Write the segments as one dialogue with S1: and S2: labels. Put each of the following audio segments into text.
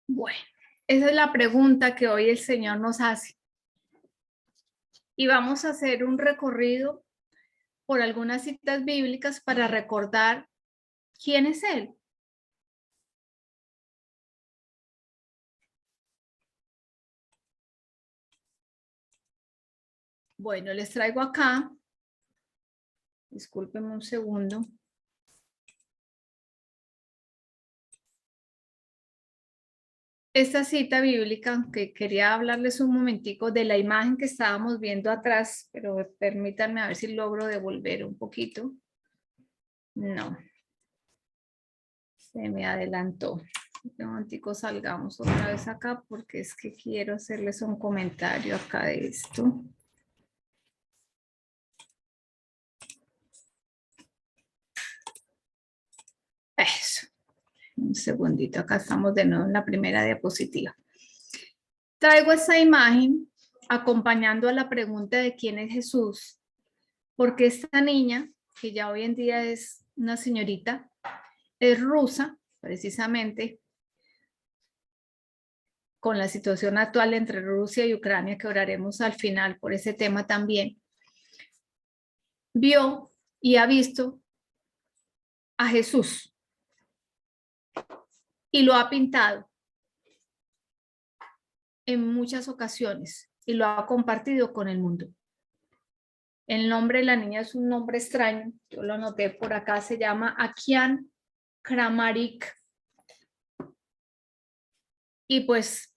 S1: Bueno, esa es la pregunta que hoy el Señor nos hace. Y vamos a hacer un recorrido por algunas citas bíblicas para recordar quién es Él. Bueno, les traigo acá, discúlpenme un segundo. Esta cita bíblica, que quería hablarles un momentico de la imagen que estábamos viendo atrás, pero permítanme a ver si logro devolver un poquito. No, se me adelantó. Un momentico, salgamos otra vez acá porque es que quiero hacerles un comentario acá de esto. Eso. Un segundito, acá estamos de nuevo en la primera diapositiva. Traigo esta imagen acompañando a la pregunta de quién es Jesús, porque esta niña, que ya hoy en día es una señorita, es rusa, precisamente, con la situación actual entre Rusia y Ucrania, que oraremos al final por ese tema también, vio y ha visto a Jesús y lo ha pintado en muchas ocasiones y lo ha compartido con el mundo. El nombre de la niña es un nombre extraño, yo lo anoté por acá, se llama Akian Kramarik. Y pues,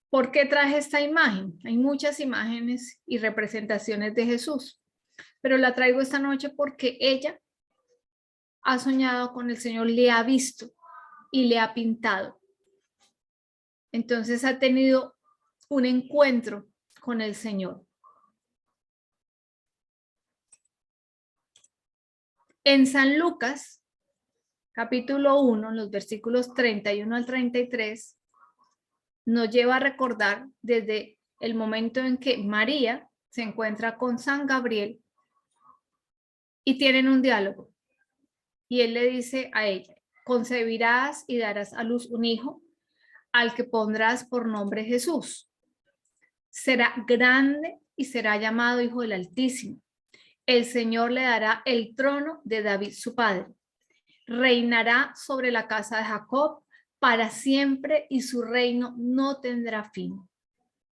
S1: ¿por qué traje esta imagen? Hay muchas imágenes y representaciones de Jesús, pero la traigo esta noche porque ella ha soñado con el Señor, le ha visto y le ha pintado. Entonces ha tenido un encuentro con el Señor. En San Lucas, capítulo 1, los versículos 31 al 33, nos lleva a recordar desde el momento en que María se encuentra con San Gabriel y tienen un diálogo. Y él le dice a ella, concebirás y darás a luz un hijo al que pondrás por nombre Jesús. Será grande y será llamado Hijo del Altísimo. El Señor le dará el trono de David su padre. Reinará sobre la casa de Jacob para siempre y su reino no tendrá fin.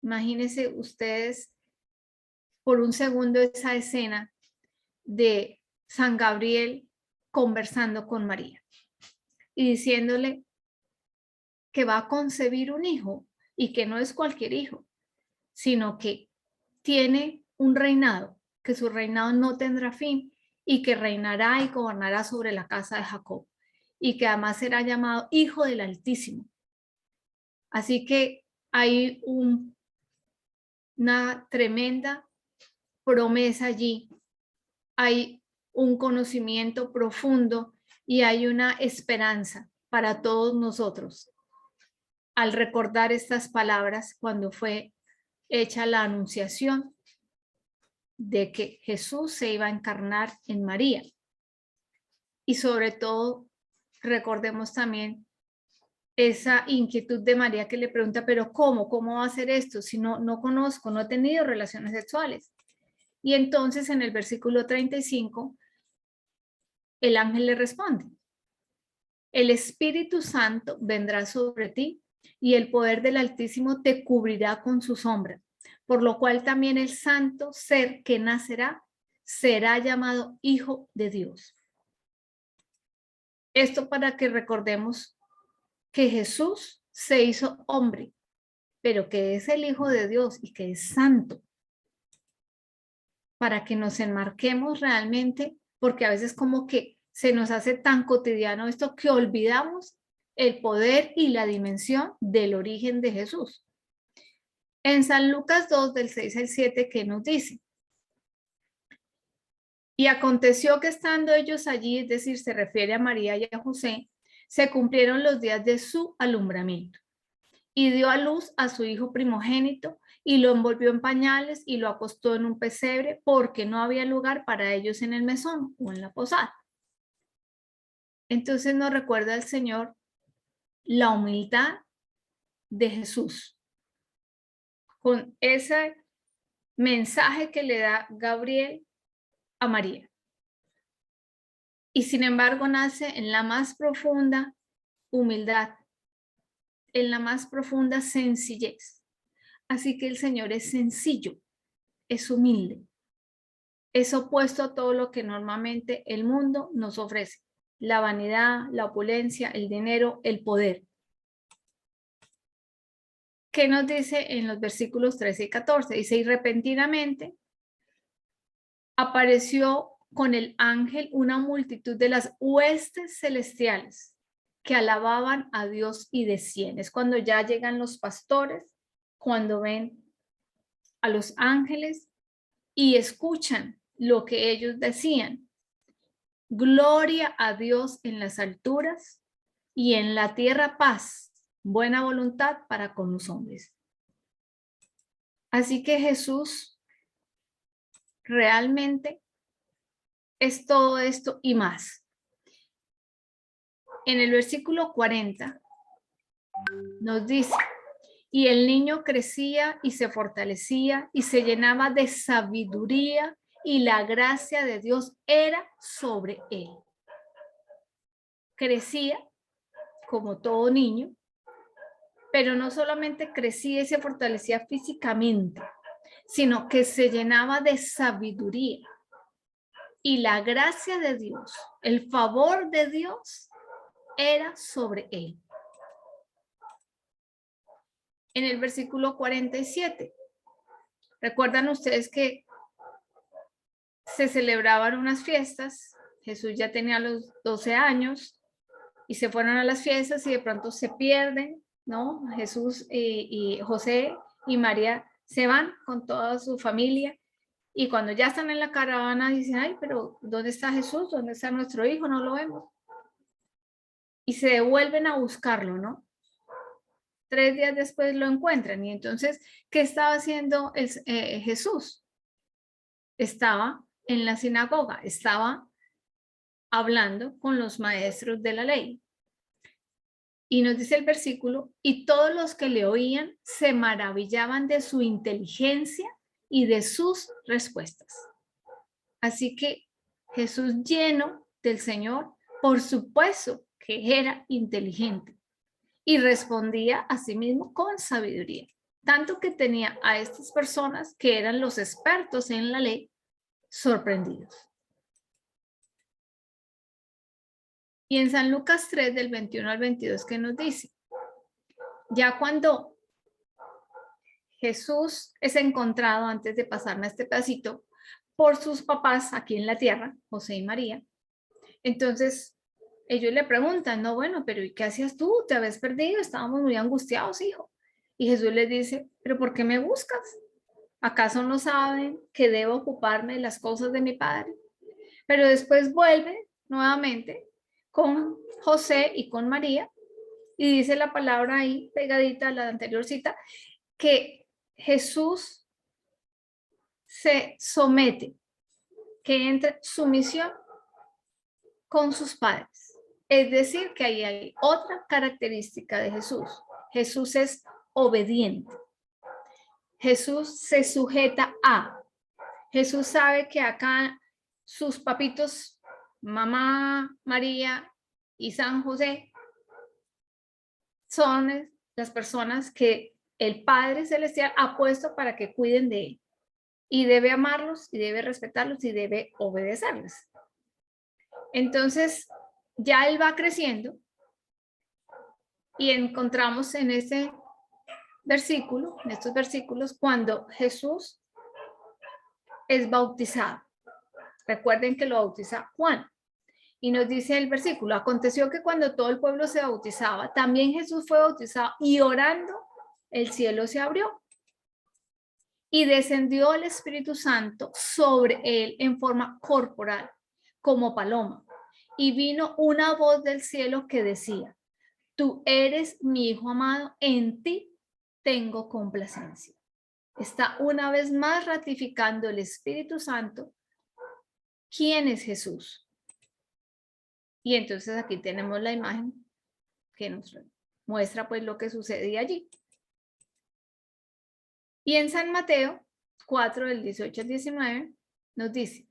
S1: Imagínense ustedes por un segundo esa escena de San Gabriel conversando con María y diciéndole que va a concebir un hijo y que no es cualquier hijo, sino que tiene un reinado, que su reinado no tendrá fin y que reinará y gobernará sobre la casa de Jacob y que además será llamado Hijo del Altísimo. Así que hay una tremenda promesa allí, hay un conocimiento profundo y hay una esperanza para todos nosotros al recordar estas palabras cuando fue hecha la anunciación de que Jesús se iba a encarnar en María. Y sobre todo, recordemos también esa inquietud de María que le pregunta, pero ¿cómo va a hacer esto? Si no conozco, no he tenido relaciones sexuales. Y entonces en el versículo 35, el ángel le responde, el Espíritu Santo vendrá sobre ti y el poder del Altísimo te cubrirá con su sombra, por lo cual también el santo ser que nacerá será llamado Hijo de Dios. Esto para que recordemos que Jesús se hizo hombre, pero que es el Hijo de Dios y que es santo, para que nos enmarquemos realmente, porque a veces como que se nos hace tan cotidiano esto que olvidamos el poder y la dimensión del origen de Jesús. En San Lucas 2, del 6 al 7, ¿qué nos dice? Y aconteció que estando ellos allí, es decir, se refiere a María y a José, se cumplieron los días de su alumbramiento. Y dio a luz a su hijo primogénito y lo envolvió en pañales y lo acostó en un pesebre porque no había lugar para ellos en el mesón o en la posada. Entonces nos recuerda el Señor la humildad de Jesús con ese mensaje que le da Gabriel a María. Y sin embargo nace en la más profunda humildad, en la más profunda sencillez. Así que el Señor es sencillo, es humilde, es opuesto a todo lo que normalmente el mundo nos ofrece. La vanidad, la opulencia, el dinero, el poder. ¿Qué nos dice en los versículos 13 y 14? Dice, y repentinamente apareció con el ángel una multitud de las huestes celestiales que alababan a Dios y decían. Es cuando ya llegan los pastores, cuando ven a los ángeles y escuchan lo que ellos decían. Gloria a Dios en las alturas y en la tierra paz, buena voluntad para con los hombres. Así que Jesús realmente es todo esto y más. En el versículo 40 nos dice, y el niño crecía y se fortalecía y se llenaba de sabiduría y la gracia de Dios era sobre él. Crecía como todo niño, pero no solamente crecía y se fortalecía físicamente, sino que se llenaba de sabiduría. Y la gracia de Dios, el favor de Dios, era sobre él. En el versículo 47, recuerdan ustedes que se celebraban unas fiestas, Jesús ya tenía los 12 años y se fueron a las fiestas y de pronto se pierden, ¿no? Jesús y José y María se van con toda su familia y cuando ya están en la caravana dicen, ay, pero ¿dónde está Jesús? ¿Dónde está nuestro hijo? No lo vemos. Y se devuelven a buscarlo, ¿no? 3 días después lo encuentran y entonces, ¿qué estaba haciendo Jesús? Estaba en la sinagoga, estaba hablando con los maestros de la ley. Y nos dice el versículo, y todos los que le oían se maravillaban de su inteligencia y de sus respuestas. Así que Jesús, lleno del Señor, por supuesto que era inteligente y respondía a sí mismo con sabiduría. Tanto que tenía a estas personas que eran los expertos en la ley sorprendidos. Y en San Lucas 3, del 21 al 22, ¿qué nos dice? Ya cuando Jesús es encontrado, antes de pasarme este pedacito, por sus papás aquí en la tierra, José y María, entonces ellos le preguntan, no, bueno, pero ¿y qué hacías tú? ¿Te habías perdido? Estábamos muy angustiados, hijo. Y Jesús les dice, ¿pero por qué me buscas? ¿Acaso no saben que debo ocuparme de las cosas de mi padre? Pero después vuelve nuevamente con José y con María y dice la palabra ahí pegadita a la anterior cita, que Jesús se somete, que entra sumisión con sus padres. Es decir, que ahí hay otra característica de Jesús. Jesús es obediente. Jesús se sujeta a. Jesús sabe que acá sus papitos, mamá María y San José, son las personas que el Padre Celestial ha puesto para que cuiden de él. Y debe amarlos, y debe respetarlos, y debe obedecerles. Entonces, ya él va creciendo y encontramos en ese versículo, en estos versículos, cuando Jesús es bautizado. Recuerden que lo bautiza Juan. Y nos dice el versículo, aconteció que cuando todo el pueblo se bautizaba, también Jesús fue bautizado y orando, el cielo se abrió. Y descendió el Espíritu Santo sobre él en forma corporal, como paloma. Y vino una voz del cielo que decía, tú eres mi hijo amado, en ti tengo complacencia. está una vez más ratificando el Espíritu Santo quién es Jesús. Y entonces aquí tenemos la imagen que nos muestra pues lo que sucedía allí. Y en San Mateo 4, del 18 al 19, nos dice: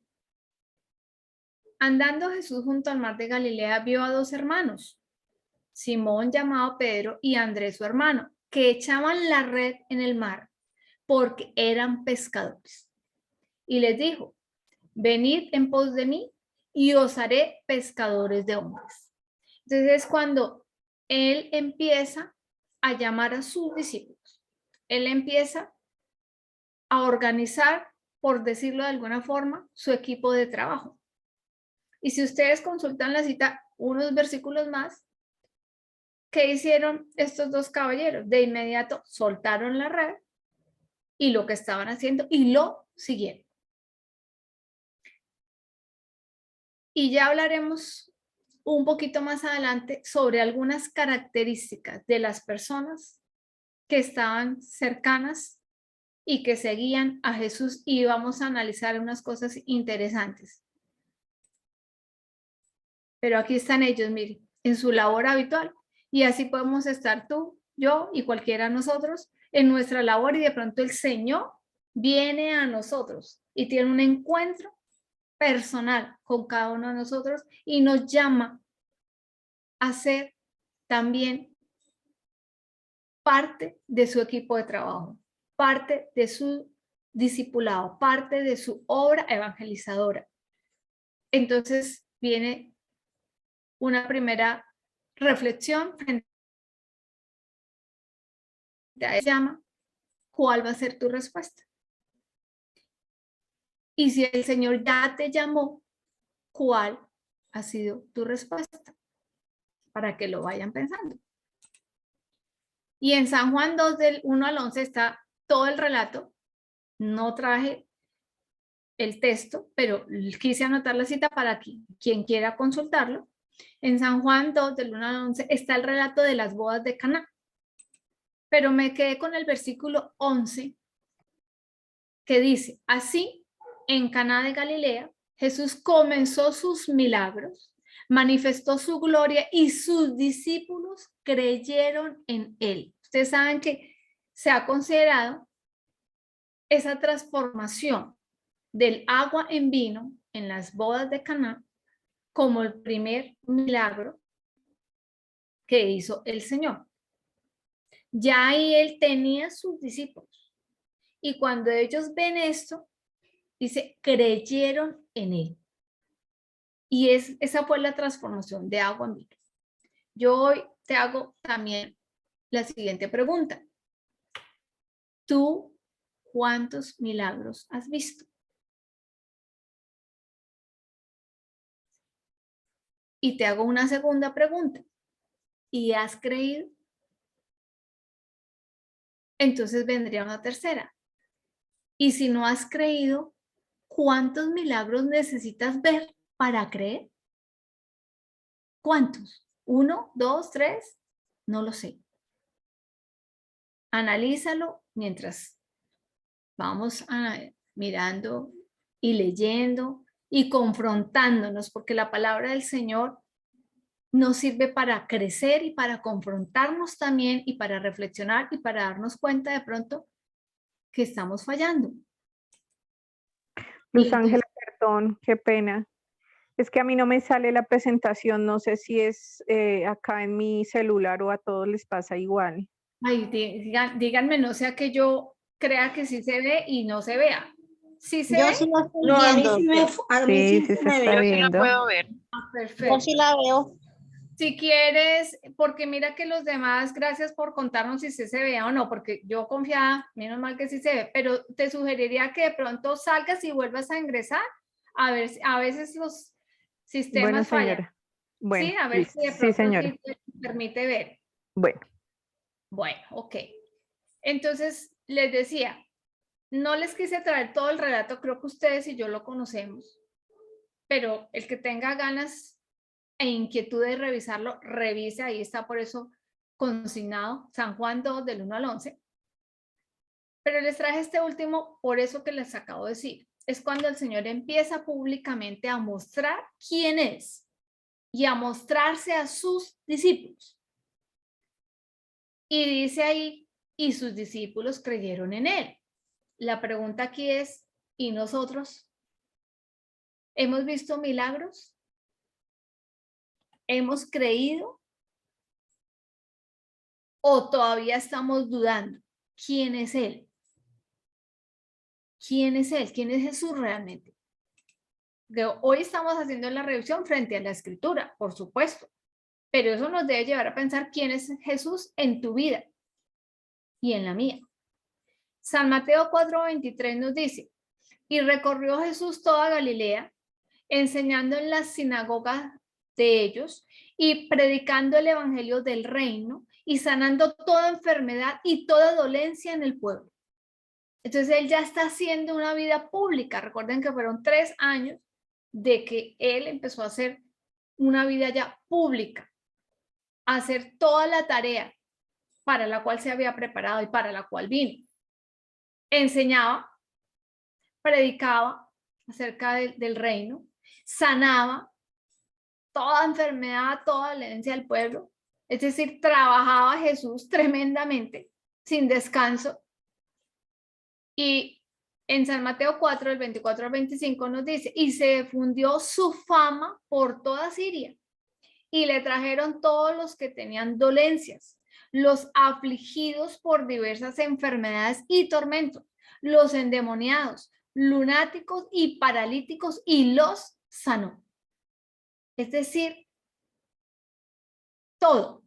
S1: andando Jesús junto al mar de Galilea, vio a dos hermanos, Simón llamado Pedro y Andrés su hermano, que echaban la red en el mar porque eran pescadores. Y les dijo: venid en pos de mí y os haré pescadores de hombres. Entonces es cuando él empieza a llamar a sus discípulos. Él empieza a organizar, por decirlo de alguna forma, su equipo de trabajo. Y si ustedes consultan la cita, unos versículos más, ¿qué hicieron estos dos caballeros? De inmediato soltaron la red y lo que estaban haciendo y lo siguieron. Y ya hablaremos un poquito más adelante sobre algunas características de las personas que estaban cercanas y que seguían a Jesús, y vamos a analizar unas cosas interesantes. Pero aquí están ellos, miren, en su labor habitual, y así podemos estar tú, yo y cualquiera de nosotros en nuestra labor, y de pronto el Señor viene a nosotros y tiene un encuentro personal con cada uno de nosotros y nos llama a ser también parte de su equipo de trabajo, parte de su discipulado, parte de su obra evangelizadora. Entonces viene una primera reflexión frente a ella, llama, ¿cuál va a ser tu respuesta? Y si el Señor ya te llamó, ¿cuál ha sido tu respuesta? Para que lo vayan pensando. Y en San Juan 2, del 1 al 11, está todo el relato. No traje el texto, pero quise anotar la cita para quien quiera consultarlo. En San Juan 2, del 1 al 11, está el relato de las bodas de Caná. Pero me quedé con el versículo 11, que dice: así, en Caná de Galilea, Jesús comenzó sus milagros, manifestó su gloria y sus discípulos creyeron en él. Ustedes saben que se ha considerado esa transformación del agua en vino en las bodas de Caná como el primer milagro que hizo el Señor. Ya ahí él tenía sus discípulos, y cuando ellos ven esto, dice, creyeron en él. Y esa fue la transformación de agua en vino. Yo hoy te hago también la siguiente pregunta: ¿tú cuántos milagros has visto? Y te hago una segunda pregunta: ¿y has creído? Entonces vendría una tercera: y si no has creído, ¿cuántos milagros necesitas ver para creer? ¿Cuántos? ¿1, 2, 3? No lo sé. Analízalo mientras vamos mirando y leyendo y confrontándonos, porque la palabra del Señor nos sirve para crecer y para confrontarnos también, y para reflexionar y para darnos cuenta de pronto que estamos fallando.
S2: Luz Ángela, perdón, qué pena. Es que a mí no me sale la presentación, no sé si es acá en mi celular o a todos les pasa igual.
S1: Ay, díganme, no sea que yo crea que sí se ve y no se vea. ¿Sí se
S3: Yo
S1: ve?
S3: sí lo estoy
S4: No, a mí
S3: viendo.
S4: sí me, a mí
S2: Sí,
S4: sí
S2: sí
S4: se
S2: se
S4: me
S2: está
S4: ve.
S5: Yo sí la
S2: viendo.
S5: puedo ver.
S1: Ah,
S3: Yo
S1: perfecto.
S3: sí la veo.
S1: Si quieres, porque mira que los demás, gracias por contarnos si se vea o no, porque yo confiaba, menos mal que sí se ve, pero te sugeriría que de pronto salgas y vuelvas a ingresar, a ver, a veces los sistemas
S2: Bueno,
S1: fallan.
S2: señora. Bueno,
S1: Sí, a ver
S2: listo.
S1: si de
S2: Sí,
S1: pronto
S2: señora.
S1: sí te permite ver.
S2: Bueno,
S1: Bueno, ok. Entonces, les decía, no les quise traer todo el relato, creo que ustedes y yo lo conocemos, pero el que tenga ganas e inquietud de revisarlo, revise, ahí está por eso consignado, San Juan 2, del 1 al 11. Pero les traje este último por eso que les acabo de decir. Es cuando el Señor empieza públicamente a mostrar quién es y a mostrarse a sus discípulos. Y dice ahí, y sus discípulos creyeron en él. La pregunta aquí es, ¿y nosotros? ¿Hemos visto milagros? ¿Hemos creído? ¿O todavía estamos dudando? ¿Quién es él? ¿Quién es él? ¿Quién es Jesús realmente? Hoy estamos haciendo la revisión frente a la escritura, por supuesto, pero eso nos debe llevar a pensar quién es Jesús en tu vida y en la mía. San Mateo 4:23 nos dice, y recorrió Jesús toda Galilea, enseñando en las sinagogas de ellos y predicando el evangelio del reino y sanando toda enfermedad y toda dolencia en el pueblo. Entonces él ya está haciendo una vida pública. Recuerden que fueron 3 años de que él empezó a hacer una vida ya pública, a hacer toda la tarea para la cual se había preparado y para la cual vino. Enseñaba, predicaba acerca del reino, sanaba toda enfermedad, toda dolencia del pueblo. Es decir, trabajaba Jesús tremendamente, sin descanso. Y en San Mateo 4, del 24 al 25 nos dice, y se difundió su fama por toda Siria, y le trajeron todos los que tenían dolencias, los afligidos por diversas enfermedades y tormentos, los endemoniados, lunáticos y paralíticos, y los sanó. Es decir, todo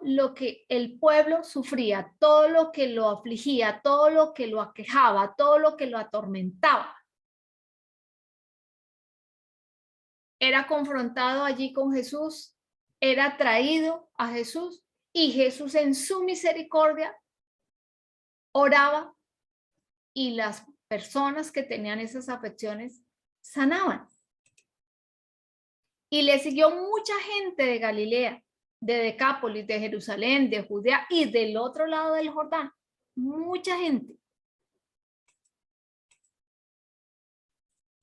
S1: lo que el pueblo sufría, todo lo que lo afligía, todo lo que lo aquejaba, todo lo que lo atormentaba, era confrontado allí con Jesús, era traído a Jesús y Jesús en su misericordia oraba y las personas que tenían esas afecciones sanaban. Y le siguió mucha gente de Galilea, de Decápolis, de Jerusalén, de Judea y del otro lado del Jordán. Mucha gente.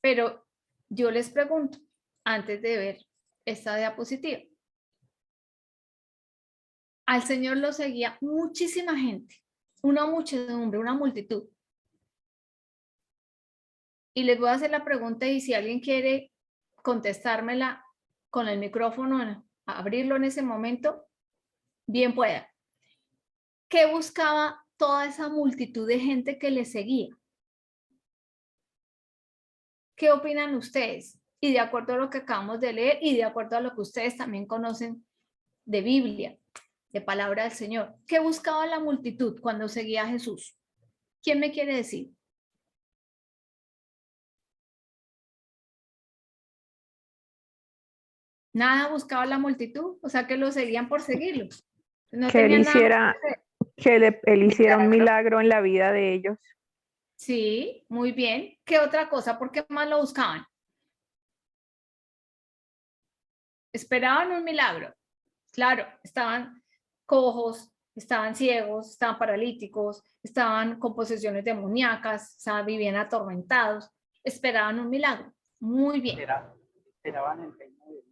S1: Pero yo les pregunto, antes de ver esta diapositiva, al Señor lo seguía muchísima gente, una muchedumbre, una multitud. Y les voy a hacer la pregunta y si alguien quiere contestármela con el micrófono, abrirlo en ese momento, bien pueda. ¿Qué buscaba toda esa multitud de gente que le seguía? ¿Qué opinan ustedes? Y de acuerdo a lo que acabamos de leer y de acuerdo a lo que ustedes también conocen de Biblia, de palabra del Señor, ¿qué buscaba la multitud cuando seguía a Jesús? ¿Quién me quiere decir? Nada buscaba la multitud, o sea que lo seguían por seguirlo. No
S2: Que él
S1: tenían nada.
S2: hiciera, él hiciera un milagro en la vida de ellos.
S1: Sí, muy bien. ¿Qué otra cosa? ¿Por qué más lo buscaban? Esperaban un milagro. Claro, estaban cojos, estaban ciegos, estaban paralíticos, estaban con posesiones demoníacas, o sea, vivían atormentados, esperaban un milagro. Muy bien.
S3: Esperaban el reino de Dios.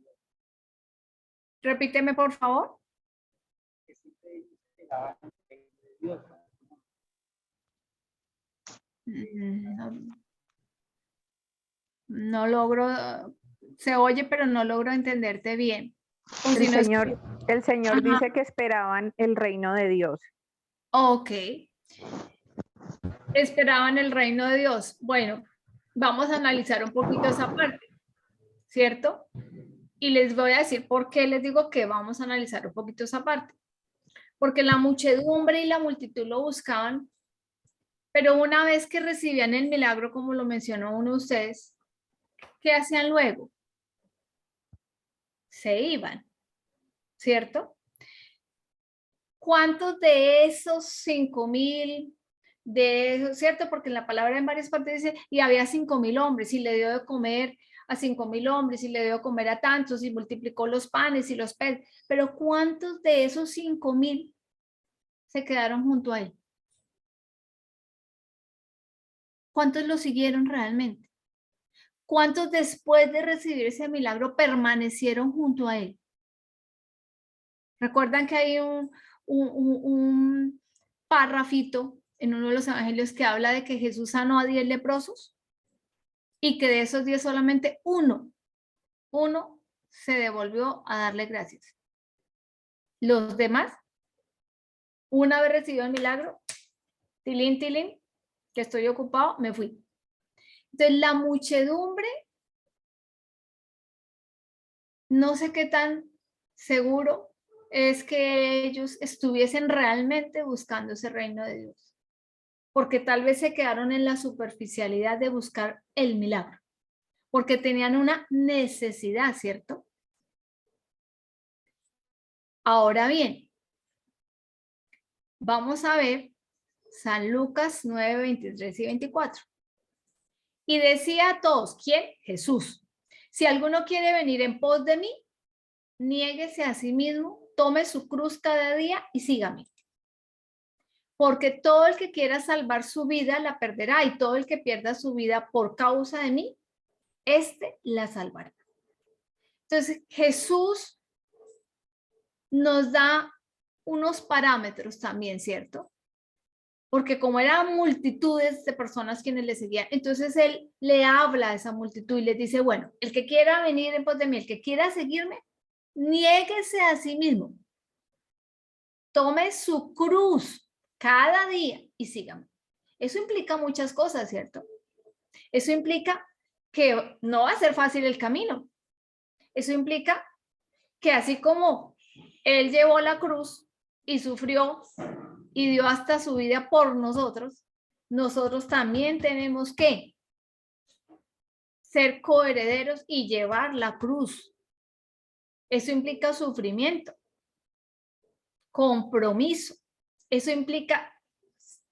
S1: Repíteme, por favor.
S3: Que siempre esperaban el reino de Dios.
S1: No logro, se oye, pero no logro entenderte bien. O
S2: El
S1: si no,
S2: Señor dice que esperaban el reino de Dios.
S1: ok. Esperaban el reino de Dios. Bueno, vamos a analizar un poquito esa parte, ¿cierto? Y les voy a decir por qué les digo que vamos a analizar un poquito esa parte. Porque la muchedumbre y la multitud lo buscaban, pero una vez que recibían el milagro, como lo mencionó uno de ustedes, ¿qué hacían luego? Se iban, ¿cierto? ¿Cuántos de esos 5,000, de esos, cierto? Porque en la palabra en varias partes dice, y había 5,000 hombres, y le dio de comer a 5,000 hombres, y le dio de comer a tantos, y multiplicó los panes y los peces. Pero ¿cuántos de esos 5,000 se quedaron junto a él? ¿Cuántos lo siguieron realmente? ¿Cuántos después de recibir ese milagro permanecieron junto a él? ¿Recuerdan que hay un párrafito en uno de los evangelios que habla de que Jesús sanó a 10 leprosos? Y que de esos 10 solamente uno se devolvió a darle gracias. Los demás, una vez recibido el milagro, tilín, tilín, que estoy ocupado, me fui. Entonces la muchedumbre, no sé qué tan seguro es que ellos estuviesen realmente buscando ese reino de Dios, porque tal vez se quedaron en la superficialidad de buscar el milagro, porque tenían una necesidad, ¿cierto? Ahora bien, vamos a ver San Lucas 9, 23 y 24. Y decía a todos, ¿quién? Jesús. Si alguno quiere venir en pos de mí, niéguese a sí mismo, tome su cruz cada día y sígame. Porque todo el que quiera salvar su vida la perderá, y todo el que pierda su vida por causa de mí, este la salvará. Entonces, Jesús nos da unos parámetros también, ¿cierto? Porque como eran multitudes de personas quienes le seguían, entonces él le habla a esa multitud y les dice, bueno, el que quiera venir en pos de mí, el que quiera seguirme, niéguese a sí mismo. Tome su cruz cada día y sígame. Eso implica muchas cosas, ¿cierto? Eso implica que no va a ser fácil el camino. Eso implica que así como él llevó la cruz y sufrió y dio hasta su vida por nosotros, nosotros también tenemos que ser coherederos y llevar la cruz. Eso implica sufrimiento, compromiso. Eso implica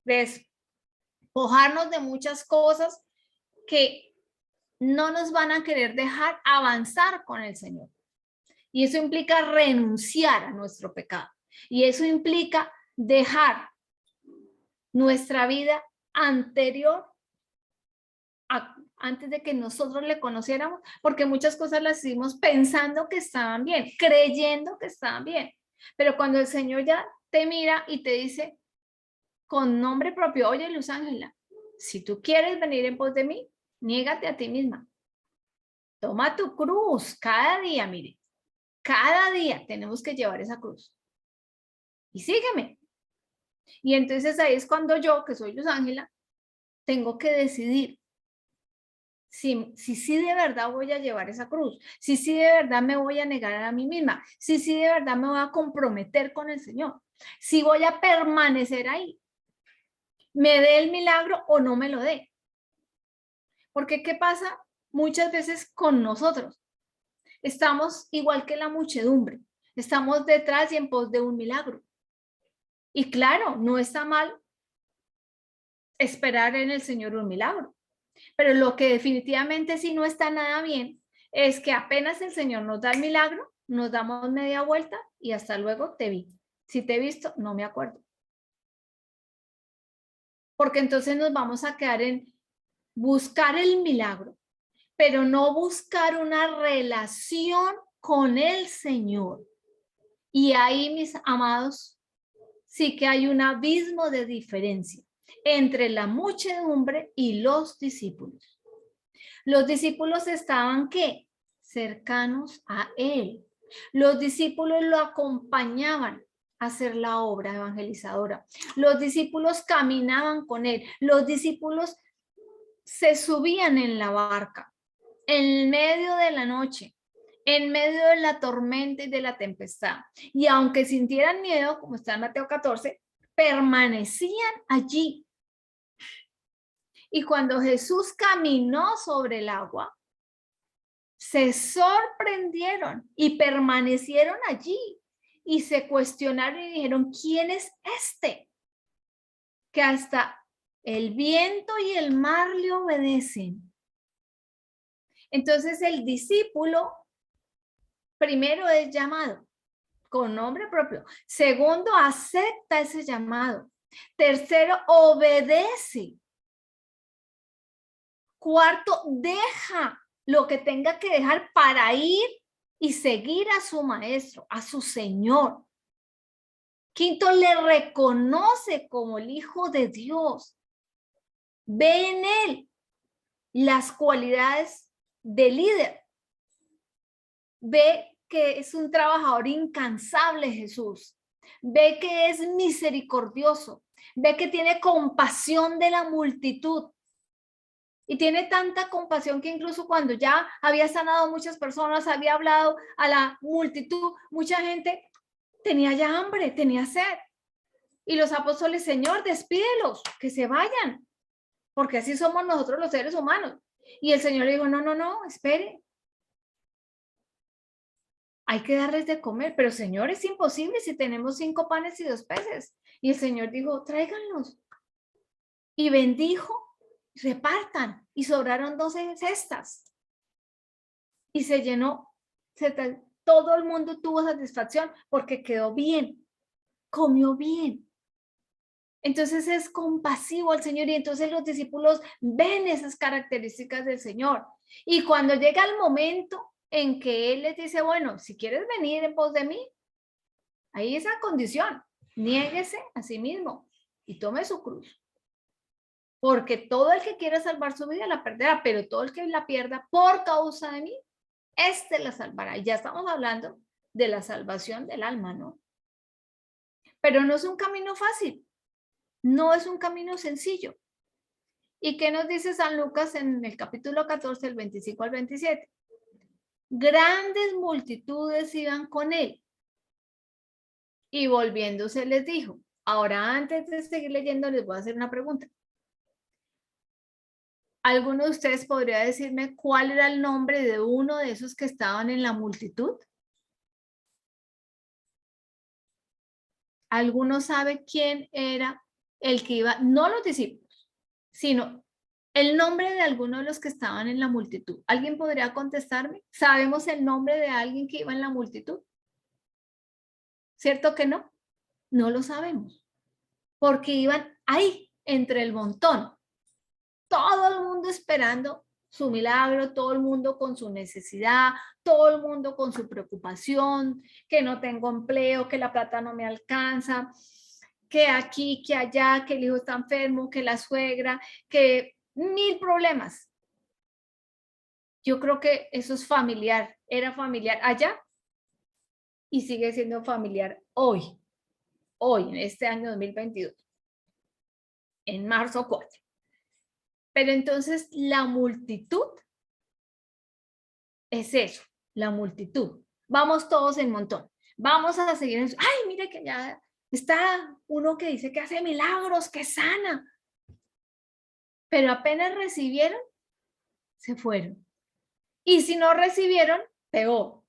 S1: despojarnos de muchas cosas que no nos van a querer dejar avanzar con el Señor. Y eso implica renunciar a nuestro pecado. Y eso implica dejar nuestra vida anterior antes de que nosotros le conociéramos, porque muchas cosas las hicimos pensando que estaban bien, creyendo que estaban bien. Pero cuando el Señor ya te mira y te dice con nombre propio, oye, Luz Ángela, si tú quieres venir en pos de mí, niégate a ti misma. Toma tu cruz cada día, mire. Cada día tenemos que llevar esa cruz. Y sígueme. Y entonces ahí es cuando yo, que soy Luz Ángela, tengo que decidir si de verdad voy a llevar esa cruz, si de verdad me voy a negar a mí misma, si de verdad me voy a comprometer con el Señor, si voy a permanecer ahí, me dé el milagro o no me lo dé. Porque ¿qué pasa muchas veces con nosotros? Estamos igual que la muchedumbre, estamos detrás y en pos de un milagro. Y claro, no está mal esperar en el Señor un milagro. Pero lo que definitivamente sí no está nada bien es que apenas el Señor nos da el milagro, nos damos media vuelta y hasta luego te vi. Si te he visto, no me acuerdo. Porque entonces nos vamos a quedar en buscar el milagro, pero no buscar una relación con el Señor. Y ahí, mis amados, sí que hay un abismo de diferencia entre la muchedumbre y los discípulos. Los discípulos estaban, ¿qué? Cercanos a él. Los discípulos lo acompañaban a hacer la obra evangelizadora. Los discípulos caminaban con él. Los discípulos se subían en la barca en medio de la noche, en medio de la tormenta y de la tempestad. Y aunque sintieran miedo, como está en Mateo 14, permanecían allí. Y cuando Jesús caminó sobre el agua, se sorprendieron y permanecieron allí y se cuestionaron y dijeron, ¿quién es este? Que hasta el viento y el mar le obedecen. Entonces el discípulo primero es llamado con nombre propio. Segundo, acepta ese llamado. Tercero, obedece. Cuarto, deja lo que tenga que dejar para ir y seguir a su maestro, a su Señor. Quinto, le reconoce como el Hijo de Dios. Ve en él las cualidades de líder. Ve que es un trabajador incansable, Jesús. Ve que es misericordioso. Ve que tiene compasión de la multitud. Y tiene tanta compasión que incluso cuando ya había sanado a muchas personas, había hablado a la multitud, mucha gente tenía ya hambre, tenía sed. Y los apóstoles, Señor, despídelos, que se vayan, porque así somos nosotros los seres humanos. Y el Señor le dijo, no, no, no, espere. Hay que darles de comer, pero Señor, es imposible si tenemos 5 panes y 2 peces. Y el Señor dijo, tráiganlos. Y bendijo, repartan, y sobraron 12 cestas. Y se llenó, todo el mundo tuvo satisfacción porque quedó bien, comió bien. Entonces es compasivo al Señor y entonces los discípulos ven esas características del Señor. Y cuando llega el momento en que Él les dice, bueno, si quieres venir en pos de mí, ahí esa condición, niéguese a sí mismo y tome su cruz. Porque todo el que quiera salvar su vida la perderá, pero todo el que la pierda por causa de mí, este la salvará. Y ya estamos hablando de la salvación del alma, ¿no? Pero no es un camino fácil. No es un camino sencillo. ¿Y qué nos dice San Lucas en el capítulo 14, el 25 al 27? Grandes multitudes iban con él. Y volviéndose les dijo, ahora antes de seguir leyendo les voy a hacer una pregunta. ¿Alguno de ustedes podría decirme cuál era el nombre de uno de esos que estaban en la multitud? ¿Alguno sabe quién era el que iba? No los discípulos, sino el nombre de alguno de los que estaban en la multitud. ¿Alguien podría contestarme? ¿Sabemos el nombre de alguien que iba en la multitud? ¿Cierto que no? No lo sabemos. Porque iban ahí, entre el montón. Todo el mundo esperando su milagro, todo el mundo con su necesidad, todo el mundo con su preocupación, que no tengo empleo, que la plata no me alcanza, que aquí, que allá, que el hijo está enfermo, que la suegra, que 1000 problemas. Yo creo que eso es familiar, era familiar allá y sigue siendo familiar hoy, en este año 2022, en marzo 4. Pero entonces la multitud es eso, la multitud. Vamos todos en montón. Vamos a seguir en eso. Ay, mire que ya está uno que dice que hace milagros, que sana. Pero apenas recibieron, se fueron. Y si no recibieron, peor.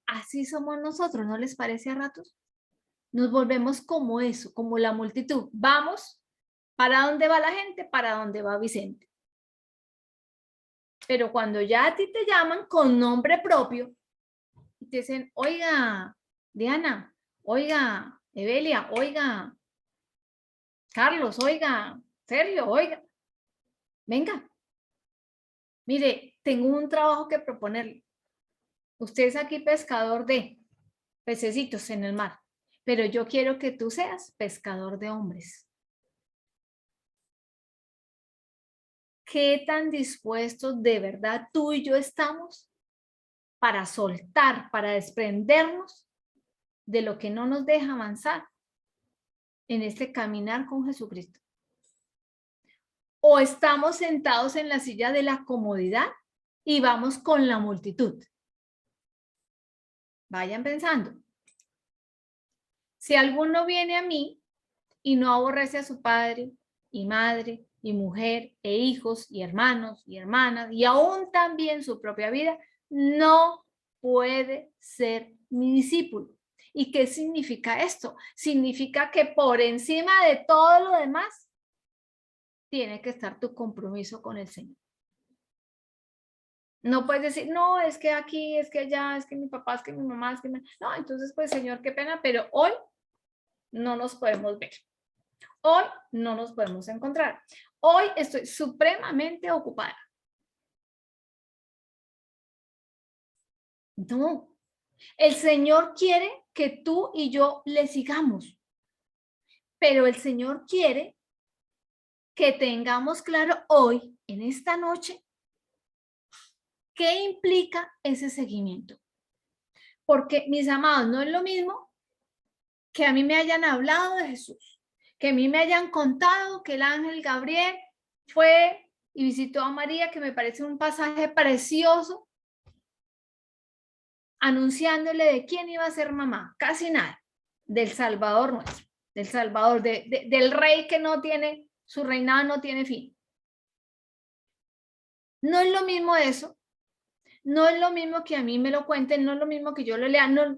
S1: Así somos nosotros, ¿no les parece a ratos? Nos volvemos como eso, como la multitud. Vamos, ¿para dónde va la gente? Para dónde va Vicente. Pero cuando ya a ti te llaman con nombre propio, y te dicen, oiga, Diana, oiga, Evelia, oiga, Carlos, oiga, Sergio, oiga, venga. Mire, tengo un trabajo que proponerle. Usted es aquí pescador de pececitos en el mar, pero yo quiero que tú seas pescador de hombres. ¿Qué tan dispuestos de verdad tú y yo estamos para soltar, para desprendernos de lo que no nos deja avanzar en este caminar con Jesucristo? ¿O estamos sentados en la silla de la comodidad y vamos con la multitud? Vayan pensando. Si alguno viene a mí y no aborrece a su padre y madre y mujer e hijos y hermanos y hermanas y aún también su propia vida, no puede ser mi discípulo. ¿Y qué significa esto? Significa que por encima de todo lo demás tiene que estar tu compromiso con el Señor. No puedes decir, no, es que aquí, es que allá, es que mi papá, es que mi mamá, es que no, entonces pues Señor, qué pena, pero hoy no nos podemos ver. Hoy no nos podemos encontrar. Hoy estoy supremamente ocupada. No, el Señor quiere que tú y yo le sigamos, pero el Señor quiere que tengamos claro hoy, en esta noche, qué implica ese seguimiento. Porque, mis amados, no es lo mismo que a mí me hayan hablado de Jesús, que a mí me hayan contado que el ángel Gabriel fue y visitó a María, que me parece un pasaje precioso, anunciándole de quién iba a ser mamá, casi nada, del Salvador nuestro, del Salvador, del rey que no tiene, su reinado no tiene fin. No es lo mismo eso, no es lo mismo que a mí me lo cuenten, no es lo mismo que yo lo lea, no,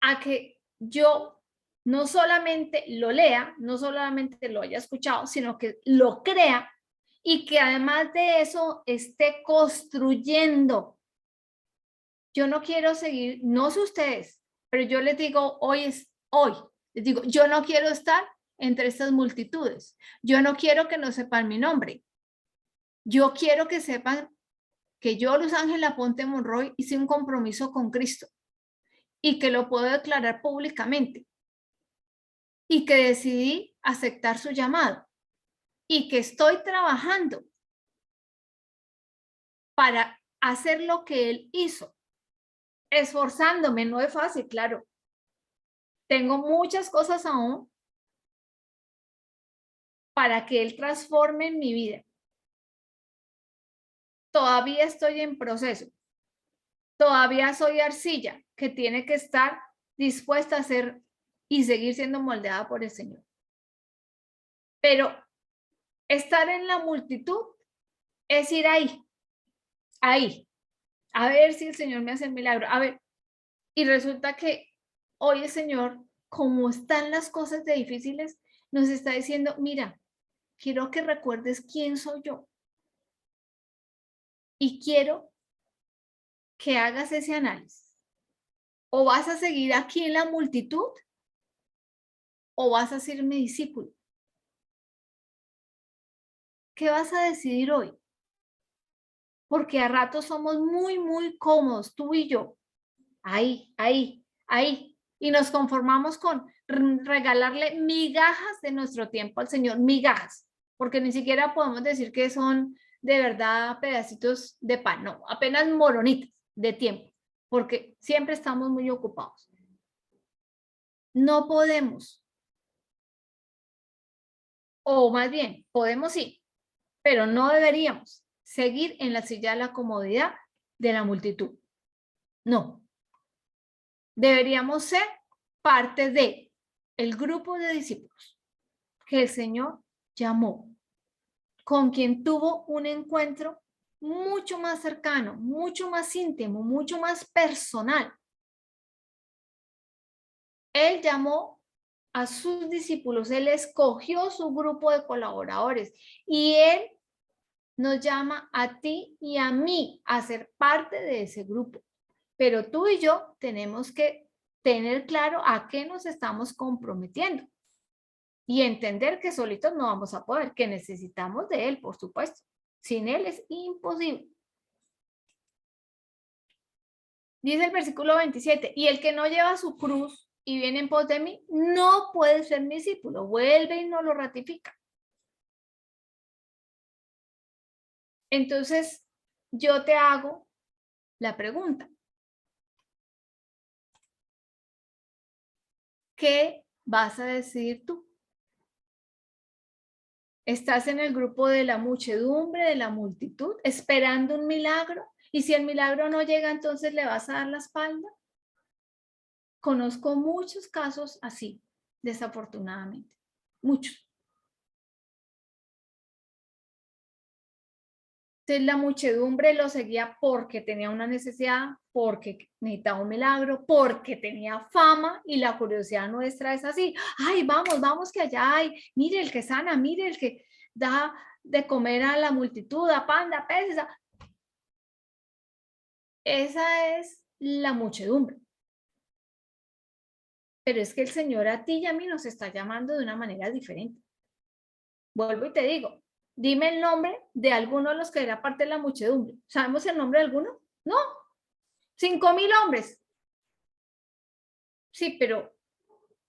S1: a que yo no solamente lo lea, no solamente lo haya escuchado, sino que lo crea y que además de eso esté construyendo. Yo no quiero seguir, no sé ustedes, pero yo les digo, hoy es hoy. Les digo, yo no quiero estar entre estas multitudes. Yo no quiero que no sepan mi nombre. Yo quiero que sepan que yo, Luz Ángela Ponte Monroy, hice un compromiso con Cristo y que lo puedo declarar públicamente y que decidí aceptar su llamado y que estoy trabajando para hacer lo que él hizo, esforzándome. No es fácil, claro. Tengo muchas cosas aún para que él transforme mi vida. Todavía estoy en proceso. Todavía soy arcilla que tiene que estar dispuesta a ser y seguir siendo moldeada por el Señor. Pero estar en la multitud es ir ahí, a ver si el Señor me hace el milagro. A ver, y resulta que hoy el Señor, como están las cosas de difíciles, nos está diciendo, mira, quiero que recuerdes quién soy yo. Y quiero que hagas ese análisis. O vas a seguir aquí en la multitud o vas a ser mi discípulo. ¿Qué vas a decidir hoy? Porque a ratos somos muy cómodos, tú y yo. Ahí. Y nos conformamos con regalarle migajas de nuestro tiempo al Señor, migajas, porque ni siquiera podemos decir que son de verdad pedacitos de pan, no, apenas moronitas de tiempo, porque siempre estamos muy ocupados. No podemos, o más bien, podemos sí, pero no deberíamos seguir en la silla de la comodidad de la multitud. No. Deberíamos ser parte de el grupo de discípulos que el Señor llamó, con quien tuvo un encuentro mucho más cercano, mucho más íntimo, mucho más personal. Él llamó a sus discípulos, él escogió su grupo de colaboradores y él nos llama a ti y a mí a ser parte de ese grupo. Pero tú y yo tenemos que tener claro a qué nos estamos comprometiendo y entender que solitos no vamos a poder, que necesitamos de él, por supuesto. Sin él es imposible. Dice el versículo 27, y el que no lleva su cruz y viene en pos de mí, no puede ser mi discípulo. Vuelve y no lo ratifica. Entonces, yo te hago la pregunta. ¿Qué vas a decidir tú? ¿Estás en el grupo de la muchedumbre, de la multitud, esperando un milagro? Y si el milagro no llega, entonces le vas a dar la espalda. Conozco muchos casos así, desafortunadamente. Muchos. Entonces la muchedumbre lo seguía porque tenía una necesidad, porque necesitaba un milagro, porque tenía fama y la curiosidad nuestra es así. Ay, vamos que allá hay, mire el que sana, mire el que da de comer a la multitud, da pan, da peces. Esa es la muchedumbre. Pero es que el Señor a ti y a mí nos está llamando de una manera diferente. Vuelvo y te digo, dime el nombre de alguno de los que era parte de la muchedumbre. ¿Sabemos el nombre de alguno? No. 5,000 hombres. Sí, pero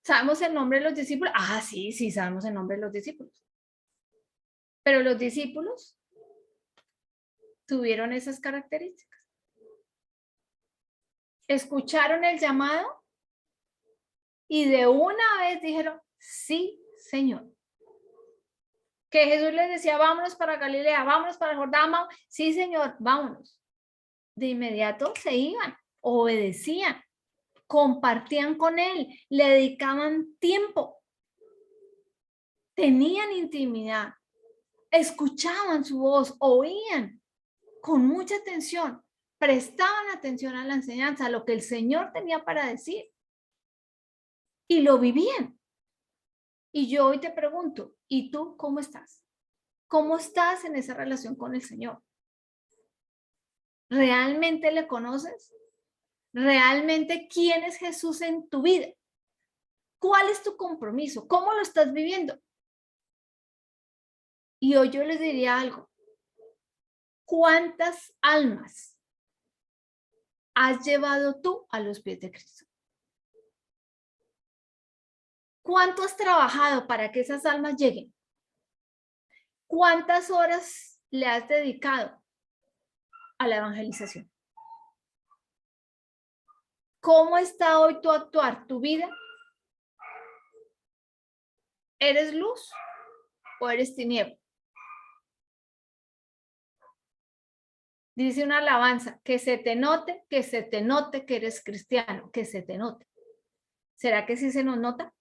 S1: ¿sabemos el nombre de los discípulos? Ah, sí, sí, sabemos el nombre de los discípulos. Pero los discípulos tuvieron esas características. Escucharon el llamado y de una vez dijeron, sí, Señor. Que Jesús les decía, vámonos para Galilea, vámonos para Jordán, sí, Señor, vámonos. De inmediato se iban, obedecían, compartían con él, le dedicaban tiempo, tenían intimidad, escuchaban su voz, oían con mucha atención, prestaban atención a la enseñanza, a lo que el Señor tenía para decir y lo vivían. Y yo hoy te pregunto, ¿y tú cómo estás? ¿Cómo estás en esa relación con el Señor? ¿Realmente le conoces? ¿Realmente quién es Jesús en tu vida? ¿Cuál es tu compromiso? ¿Cómo lo estás viviendo? Y hoy yo les diría algo. ¿Cuántas almas has llevado tú a los pies de Cristo? ¿Cuánto has trabajado para que esas almas lleguen? ¿Cuántas horas le has dedicado a la evangelización? ¿Cómo está hoy tu actuar, tu vida? ¿Eres luz o eres tiniebla? Dice una alabanza, que se te note que eres cristiano, que se te note. ¿Será que sí se nos nota?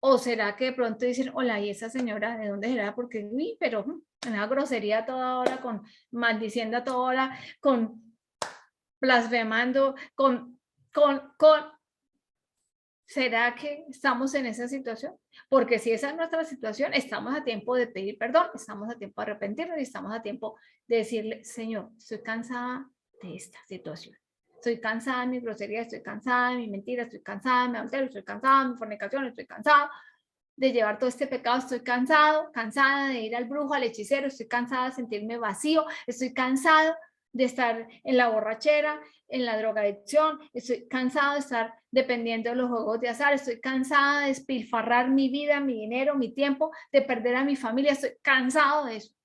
S1: ¿O será que de pronto dicen, hola, ¿y esa señora de dónde será? Porque, uy, pero una grosería a toda hora, con maldiciendo a toda hora, con blasfemando, ¿será que estamos en esa situación? Porque si esa es nuestra situación, estamos a tiempo de pedir perdón, estamos a tiempo de arrepentirnos y estamos a tiempo de decirle, Señor, estoy cansada de esta situación. Estoy cansada de mi grosería, estoy cansada de mi mentira, estoy cansada de mi adulterio, estoy cansada de mi fornicación, estoy cansada de llevar todo este pecado, estoy cansada de ir al brujo, al hechicero, estoy cansada de sentirme vacío, estoy cansado de estar en la borrachera, en la drogadicción, estoy cansado de estar dependiendo de los juegos de azar, estoy cansada de despilfarrar mi vida, mi dinero, mi tiempo, de perder a mi familia, estoy cansado de eso.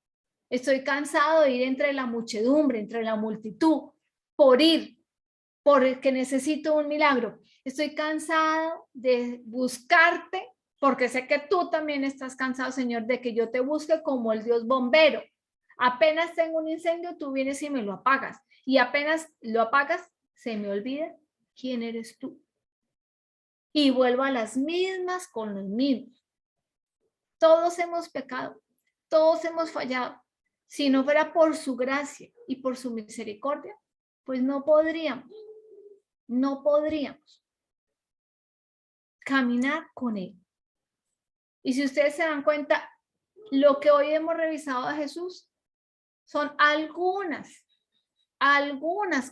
S1: Estoy cansado de ir entre la muchedumbre, entre la multitud, por ir, porque necesito un milagro. Estoy cansado de buscarte, porque sé que tú también estás cansado, Señor, de que yo te busque como el Dios bombero. Apenas tengo un incendio, tú vienes y me lo apagas. Y apenas lo apagas, se me olvida quién eres tú. Y vuelvo a las mismas con los mismos. Todos hemos pecado, todos hemos fallado. Si no fuera por su gracia y por su misericordia, pues no podríamos caminar con él. Y si ustedes se dan cuenta, lo que hoy hemos revisado de Jesús son algunas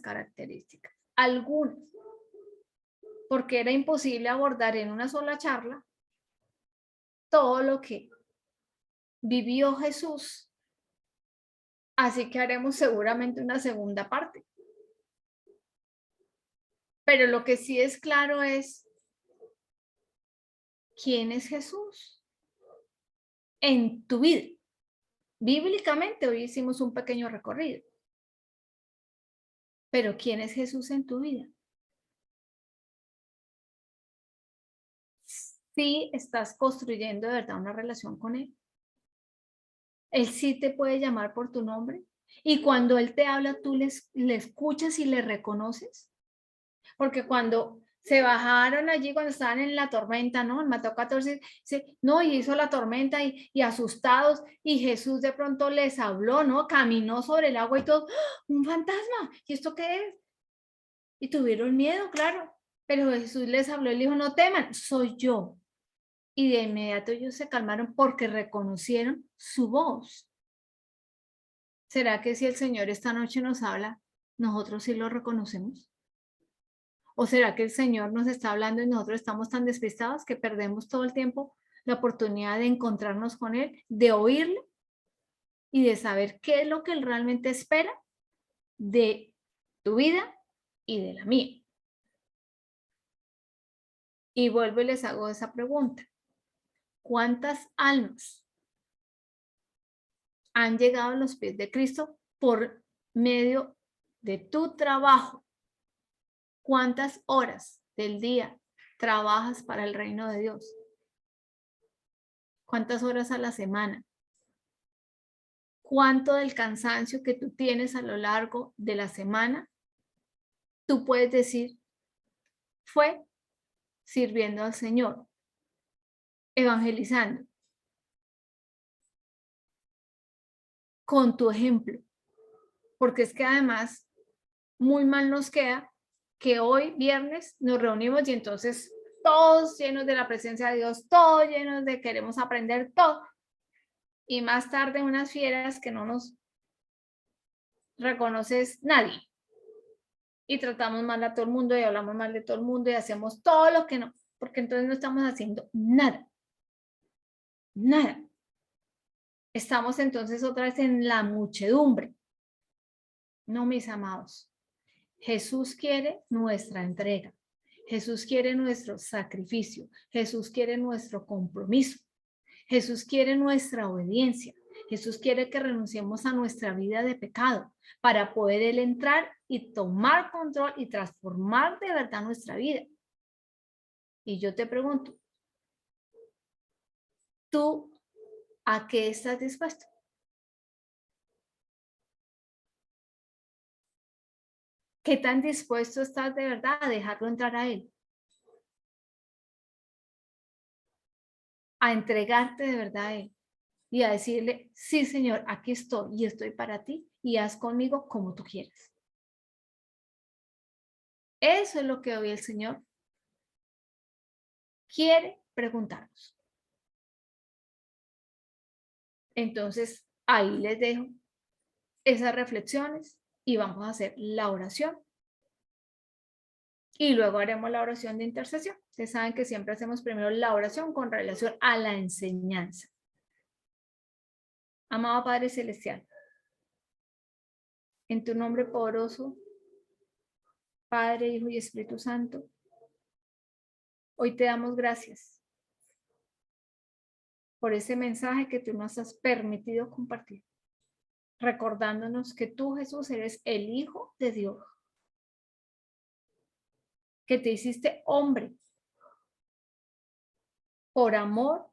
S1: características, algunas, porque era imposible abordar en una sola charla todo lo que vivió Jesús. Así que haremos seguramente una segunda parte. Pero lo que sí es claro es, ¿quién es Jesús en tu vida? Bíblicamente hoy hicimos un pequeño recorrido. Pero ¿quién es Jesús en tu vida? Si estás construyendo de verdad una relación con Él. Él sí te puede llamar por tu nombre. Y cuando Él te habla, tú le escuchas y le reconoces. Porque cuando se bajaron allí, cuando estaban en la tormenta, ¿no? En Mateo 14, no, y hizo la tormenta y asustados, y Jesús de pronto les habló, ¿no? Caminó sobre el agua y todo, ¡oh! Un fantasma, ¿y esto qué es? Y tuvieron miedo, claro, pero Jesús les habló y les dijo, no teman, soy yo. Y de inmediato ellos se calmaron porque reconocieron su voz. ¿Será que si el Señor esta noche nos habla, nosotros sí lo reconocemos? ¿O será que el Señor nos está hablando y nosotros estamos tan despistados que perdemos todo el tiempo la oportunidad de encontrarnos con Él, de oírle y de saber qué es lo que Él realmente espera de tu vida y de la mía. Y vuelvo y les hago esa pregunta. ¿Cuántas almas han llegado a los pies de Cristo por medio de tu trabajo? ¿Cuántas horas del día trabajas para el reino de Dios? ¿Cuántas horas a la semana? ¿Cuánto del cansancio que tú tienes a lo largo de la semana tú puedes decir fue sirviendo al Señor, evangelizando, con tu ejemplo? Porque es que además muy mal nos queda que hoy viernes nos reunimos y entonces todos llenos de la presencia de Dios, todos llenos de queremos aprender todo, y más tarde unas fieras que no nos reconoces nadie, y tratamos mal a todo el mundo y hablamos mal de todo el mundo y hacemos todo lo que no, porque entonces no estamos haciendo nada, nada. Estamos entonces otra vez en la muchedumbre. No, mis amados. Jesús quiere nuestra entrega. Jesús quiere nuestro sacrificio. Jesús quiere nuestro compromiso. Jesús quiere nuestra obediencia. Jesús quiere que renunciemos a nuestra vida de pecado para poder Él entrar y tomar control y transformar de verdad nuestra vida. Y yo te pregunto, ¿tú a qué estás dispuesto? ¿Qué tan dispuesto estás de verdad a dejarlo entrar a Él? A entregarte de verdad a Él y a decirle, sí, Señor, aquí estoy y estoy para ti y haz conmigo como tú quieras. Eso es lo que hoy el Señor quiere preguntarnos. Entonces, ahí les dejo esas reflexiones y vamos a hacer la oración. Y luego haremos la oración de intercesión. Ustedes saben que siempre hacemos primero la oración con relación a la enseñanza. Amado Padre Celestial, en tu nombre poderoso, Padre, Hijo y Espíritu Santo, hoy te damos gracias por ese mensaje que tú nos has permitido compartir, recordándonos que tú, Jesús, eres el Hijo de Dios, que te hiciste hombre por amor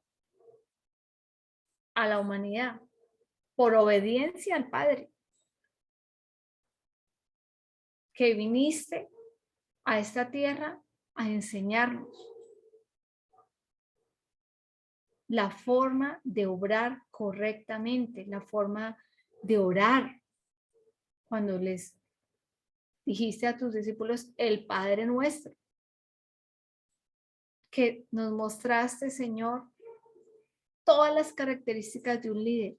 S1: a la humanidad, por obediencia al Padre, que viniste a esta tierra a enseñarnos la forma de obrar correctamente, la forma de orar. Cuando les dijiste a tus discípulos el Padre Nuestro, que nos mostraste, Señor, todas las características de un líder.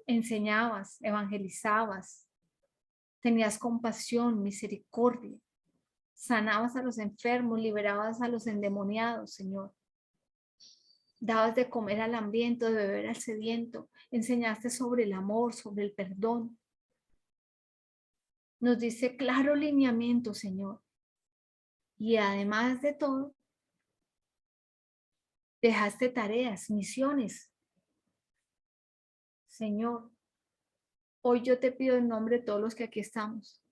S1: Enseñabas, evangelizabas, tenías compasión, misericordia, sanabas a los enfermos, liberabas a los endemoniados, Señor. Dabas de comer al hambriento, de beber al sediento, enseñaste sobre el amor, sobre el perdón. Nos dice claro lineamiento, Señor. Y además de todo, dejaste tareas, misiones. Señor, hoy yo te pido en nombre de todos los que aquí estamos,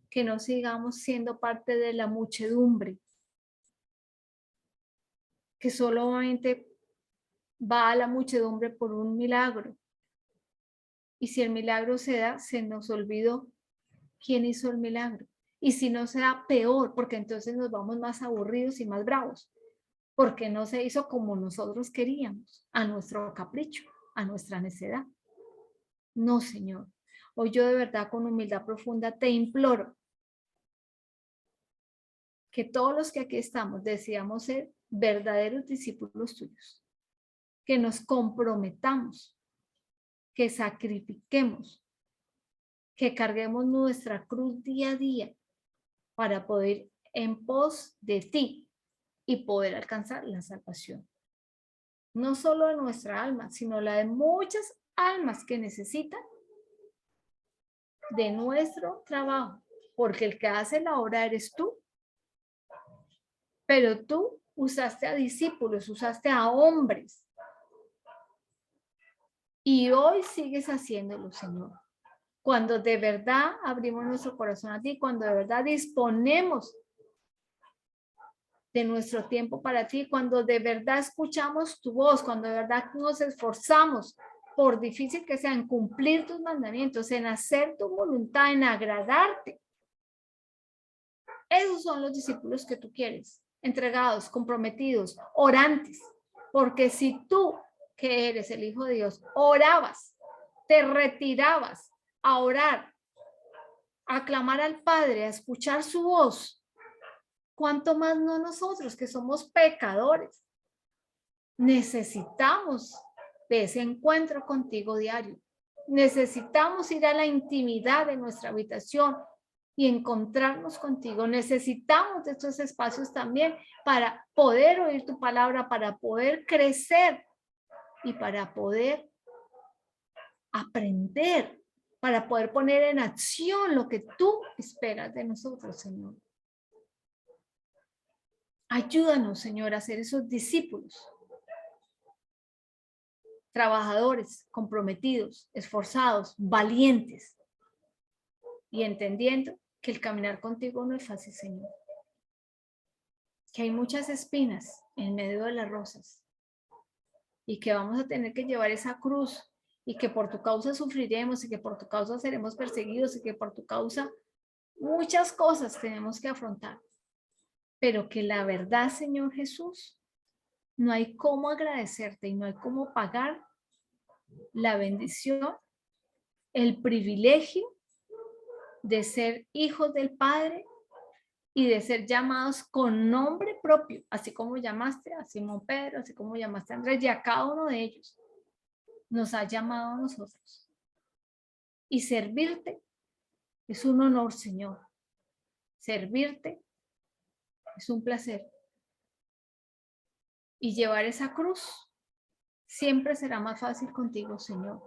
S1: que no sigamos siendo parte de la muchedumbre, que solamente va a la muchedumbre por un milagro. Y si el milagro se da, se nos olvidó quién hizo el milagro. Y si no se da, peor, porque entonces nos vamos más aburridos y más bravos, porque no se hizo como nosotros queríamos, a nuestro capricho, a nuestra necedad. No, Señor. Hoy yo de verdad con humildad profunda te imploro que todos los que aquí estamos deseamos ser verdaderos discípulos tuyos, que nos comprometamos, que sacrifiquemos, que carguemos nuestra cruz día a día para poder ir en pos de ti y poder alcanzar la salvación. No solo de nuestra alma, sino la de muchas almas que necesitan de nuestro trabajo, porque el que hace la obra eres tú. Pero tú usaste a discípulos, usaste a hombres. Y hoy sigues haciéndolo, Señor. Cuando de verdad abrimos nuestro corazón a ti, cuando de verdad disponemos de nuestro tiempo para ti, cuando de verdad escuchamos tu voz, cuando de verdad nos esforzamos, por difícil que sea, en cumplir tus mandamientos, en hacer tu voluntad, en agradarte. Esos son los discípulos que tú quieres, entregados, comprometidos, orantes. Porque si tú, que eres el Hijo de Dios, orabas, te retirabas a orar, a clamar al Padre, a escuchar su voz, ¿cuánto más no nosotros que somos pecadores? Necesitamos de ese encuentro contigo diario. Necesitamos ir a la intimidad de nuestra habitación y encontrarnos contigo. Necesitamos de estos espacios también para poder oír tu palabra, para poder crecer y para poder aprender, para poder poner en acción lo que tú esperas de nosotros, Señor. Ayúdanos, Señor, a ser esos discípulos, trabajadores, comprometidos, esforzados, valientes y entendiendo que el caminar contigo no es fácil, Señor. Que hay muchas espinas en medio de las rosas y que vamos a tener que llevar esa cruz y que por tu causa sufriremos y que por tu causa seremos perseguidos y que por tu causa muchas cosas tenemos que afrontar. Pero que la verdad, Señor Jesús, no hay cómo agradecerte y no hay cómo pagar la bendición, el privilegio de ser hijos del Padre y de ser llamados con nombre propio, así como llamaste a Simón Pedro, así como llamaste a Andrés y a cada uno de ellos. Nos ha llamado a nosotros. Y servirte es un honor, Señor. Servirte es un placer. Y llevar esa cruz siempre será más fácil contigo, Señor.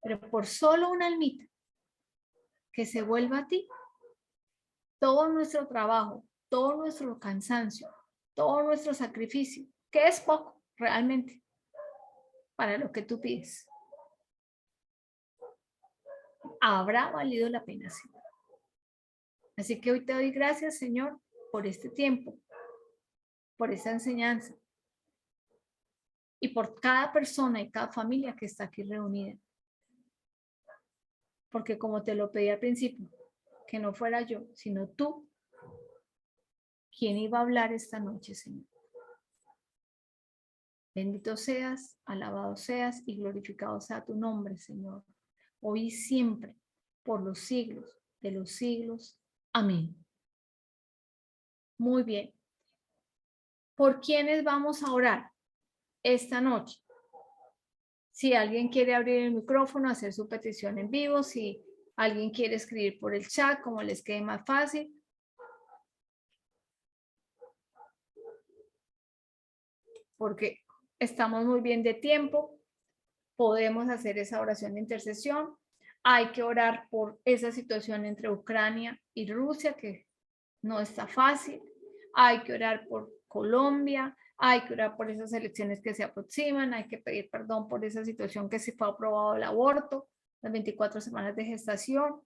S1: Pero por solo una almita que se vuelva a ti, todo nuestro trabajo, todo nuestro cansancio, todo nuestro sacrificio, que es poco realmente para lo que tú pides, habrá valido la pena, Señor. Así que hoy te doy gracias, Señor, por este tiempo, por esa enseñanza y por cada persona y cada familia que está aquí reunida. Porque como te lo pedí al principio, que no fuera yo, sino tú, quien iba a hablar esta noche, Señor. Bendito seas, alabado seas y glorificado sea tu nombre, Señor, hoy y siempre, por los siglos de los siglos. Amén. Muy bien. ¿Por quiénes vamos a orar esta noche? Si alguien quiere abrir el micrófono, hacer su petición en vivo, si alguien quiere escribir por el chat, como les quede más fácil. Porque estamos muy bien de tiempo, podemos hacer esa oración de intercesión. Hay que orar por esa situación entre Ucrania y Rusia, que no está fácil. Hay que orar por Colombia, hay que orar por esas elecciones que se aproximan, hay que pedir perdón por esa situación que se fue aprobado el aborto, las 24 semanas de gestación.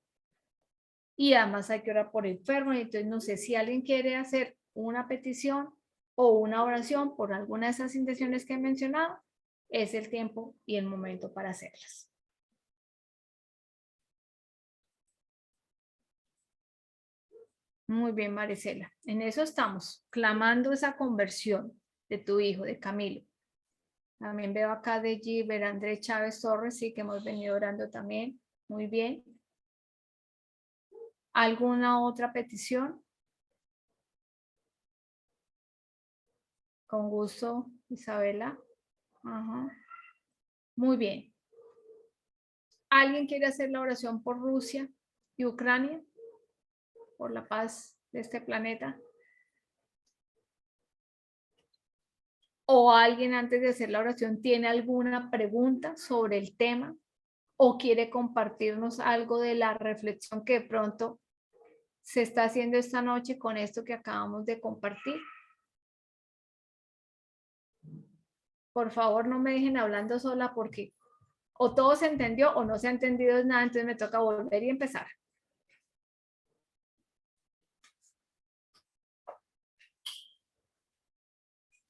S1: Y además hay que orar por enfermos. Entonces no sé si alguien quiere hacer una petición o una oración por alguna de esas intenciones que he mencionado, es el tiempo y el momento para hacerlas. Muy bien, Maricela. En eso estamos, clamando esa conversión de tu hijo, de Camilo. También veo acá de Giver Andrés Chávez Torres, sí, que hemos venido orando también. Muy bien. ¿Alguna otra petición? Con gusto, Isabela. Ajá. Muy bien. ¿Alguien quiere hacer la oración por Rusia y Ucrania? Por la paz de este planeta. ¿O alguien antes de hacer la oración tiene alguna pregunta sobre el tema o quiere compartirnos algo de la reflexión que de pronto se está haciendo esta noche con esto que acabamos de compartir. Por favor, no me dejen hablando sola porque o todo se entendió o no se ha entendido nada, entonces me toca volver y empezar.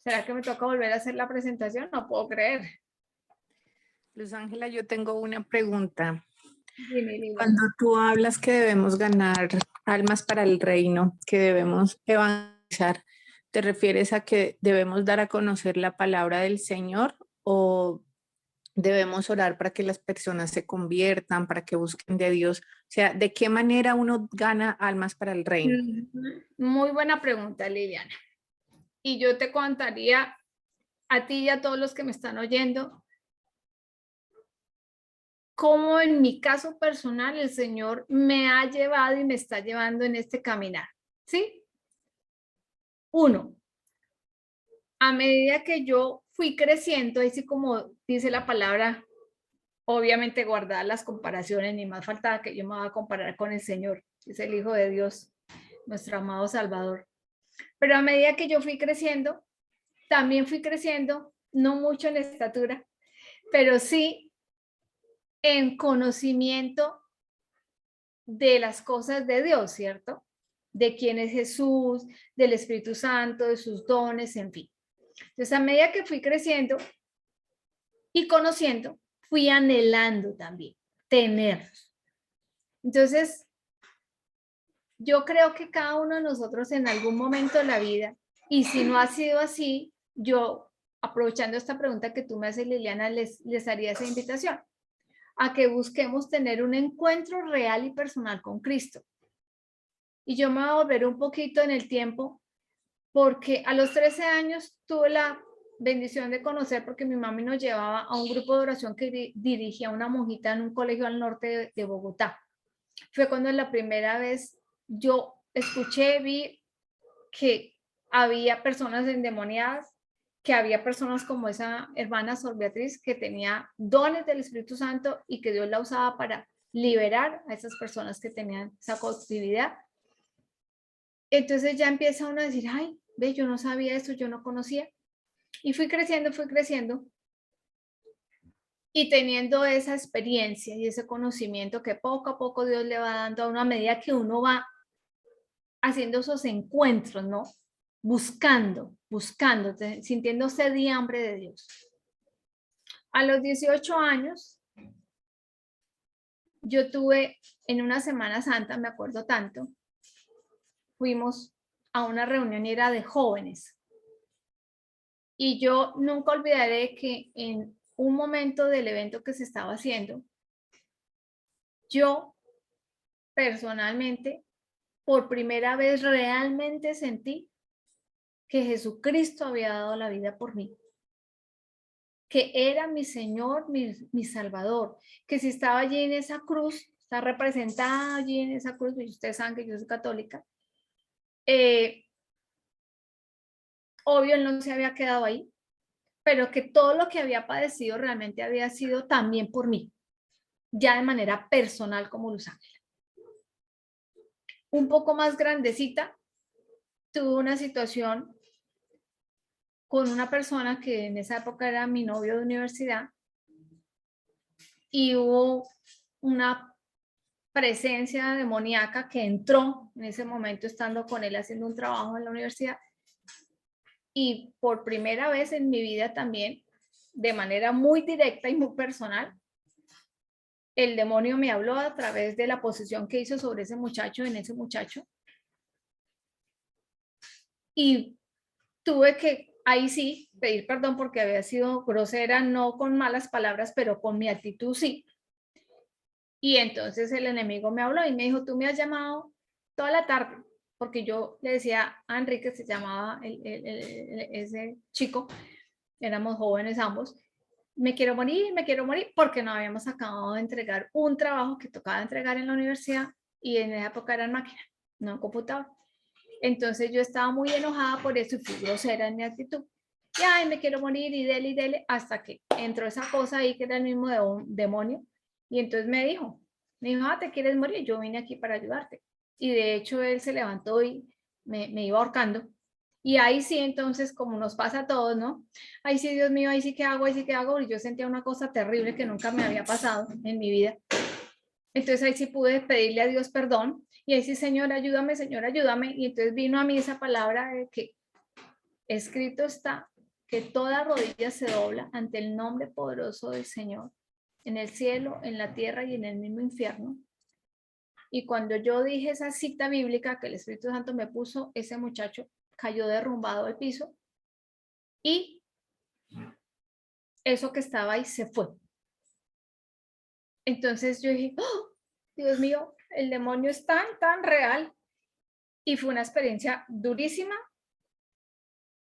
S1: ¿Será que me toca volver a hacer la presentación? No puedo creer.
S2: Luz Ángela, yo tengo una pregunta.
S1: Dime, Liliana.
S2: Cuando tú hablas que debemos ganar almas para el reino, que debemos evangelizar, ¿te refieres a que debemos dar a conocer la palabra del Señor o debemos orar para que las personas se conviertan, para que busquen de Dios? O sea, ¿de qué manera uno gana almas para el reino?
S1: Muy buena pregunta, Liliana. Y yo te contaría a ti y a todos los que me están oyendo cómo en mi caso personal el Señor me ha llevado y me está llevando en este caminar, ¿sí? Uno, a medida que yo fui creciendo, así como dice la palabra, obviamente guardar las comparaciones, ni más faltaba que yo me voy a comparar con el Señor, que es el Hijo de Dios, nuestro amado Salvador. Pero a medida que yo fui creciendo, también fui creciendo, no mucho en estatura, pero sí en conocimiento de las cosas de Dios, ¿cierto? De quién es Jesús, del Espíritu Santo, de sus dones, en fin. Entonces, a medida que fui creciendo y conociendo, fui anhelando también tenerlos. Entonces, yo creo que cada uno de nosotros en algún momento de la vida, y si no ha sido así, yo, aprovechando esta pregunta que tú me haces, Liliana, les haría esa invitación a que busquemos tener un encuentro real y personal con Cristo. Y yo me voy a volver un poquito en el tiempo, porque a los 13 años tuve la bendición de conocer, porque mi mami nos llevaba a un grupo de oración que dirigía una monjita en un colegio al norte de Bogotá. Fue cuando la primera vez yo escuché, vi que había personas endemoniadas, que había personas como esa hermana Sor Beatriz que tenía dones del Espíritu Santo y que Dios la usaba para liberar a esas personas que tenían esa cautividad. Entonces ya empieza uno a decir, ay, ve, yo no sabía esto, yo no conocía. Y fui creciendo y teniendo esa experiencia y ese conocimiento que poco a poco Dios le va dando a uno a medida que uno va haciendo esos encuentros, ¿no? Buscando, sintiendo sed y hambre de Dios. A los 18 años, yo tuve en una Semana Santa, me acuerdo tanto, fuimos a una reunión y era de jóvenes. Y yo nunca olvidaré que en un momento del evento que se estaba haciendo, yo personalmente, por primera vez realmente sentí que Jesucristo había dado la vida por mí, que era mi Señor, mi Salvador, que si estaba allí en esa cruz, está representada allí en esa cruz, y ustedes saben que yo soy católica, obvio él no se había quedado ahí, pero que todo lo que había padecido realmente había sido también por mí, ya de manera personal como Luz Ángela. Un poco más grandecita, tuve una situación con una persona que en esa época era mi novio de universidad y hubo una presencia demoníaca que entró en ese momento estando con él haciendo un trabajo en la universidad y por primera vez en mi vida también, de manera muy directa y muy personal, el demonio me habló a través de la posesión que hizo sobre ese muchacho, en ese muchacho, y tuve que, ahí sí, pedir perdón porque había sido grosera, no con malas palabras, pero con mi actitud sí. Y entonces el enemigo me habló y me dijo, tú me has llamado toda la tarde, porque yo le decía a Enrique, se llamaba ese chico, éramos jóvenes ambos, me quiero morir, porque no habíamos acabado de entregar un trabajo que tocaba entregar en la universidad y en esa época era en máquina, no en computador. Entonces yo estaba muy enojada por eso y fui grosera en mi actitud. Y ay, me quiero morir y dele, hasta que entró esa cosa ahí que era el mismo demonio Y entonces me dijo, ¿te quieres morir? Yo vine aquí para ayudarte. Y de hecho él se levantó y me iba ahorcando. Y ahí sí, entonces, como nos pasa a todos, ¿no? Ay, sí, Dios mío, ahí sí que hago, ahí sí que hago. Y yo sentía una cosa terrible que nunca me había pasado en mi vida. Entonces ahí sí pude pedirle a Dios perdón. Y ahí sí, Señor, ayúdame, Señor, ayúdame. Y entonces vino a mí esa palabra de que escrito está que toda rodilla se dobla ante el nombre poderoso del Señor, en el cielo, en la tierra y en el mismo infierno. Y cuando yo dije esa cita bíblica que el Espíritu Santo me puso, ese muchacho cayó derrumbado al piso y eso que estaba ahí se fue. Entonces yo dije, ¡oh, Dios mío, el demonio es tan real! Y fue una experiencia durísima,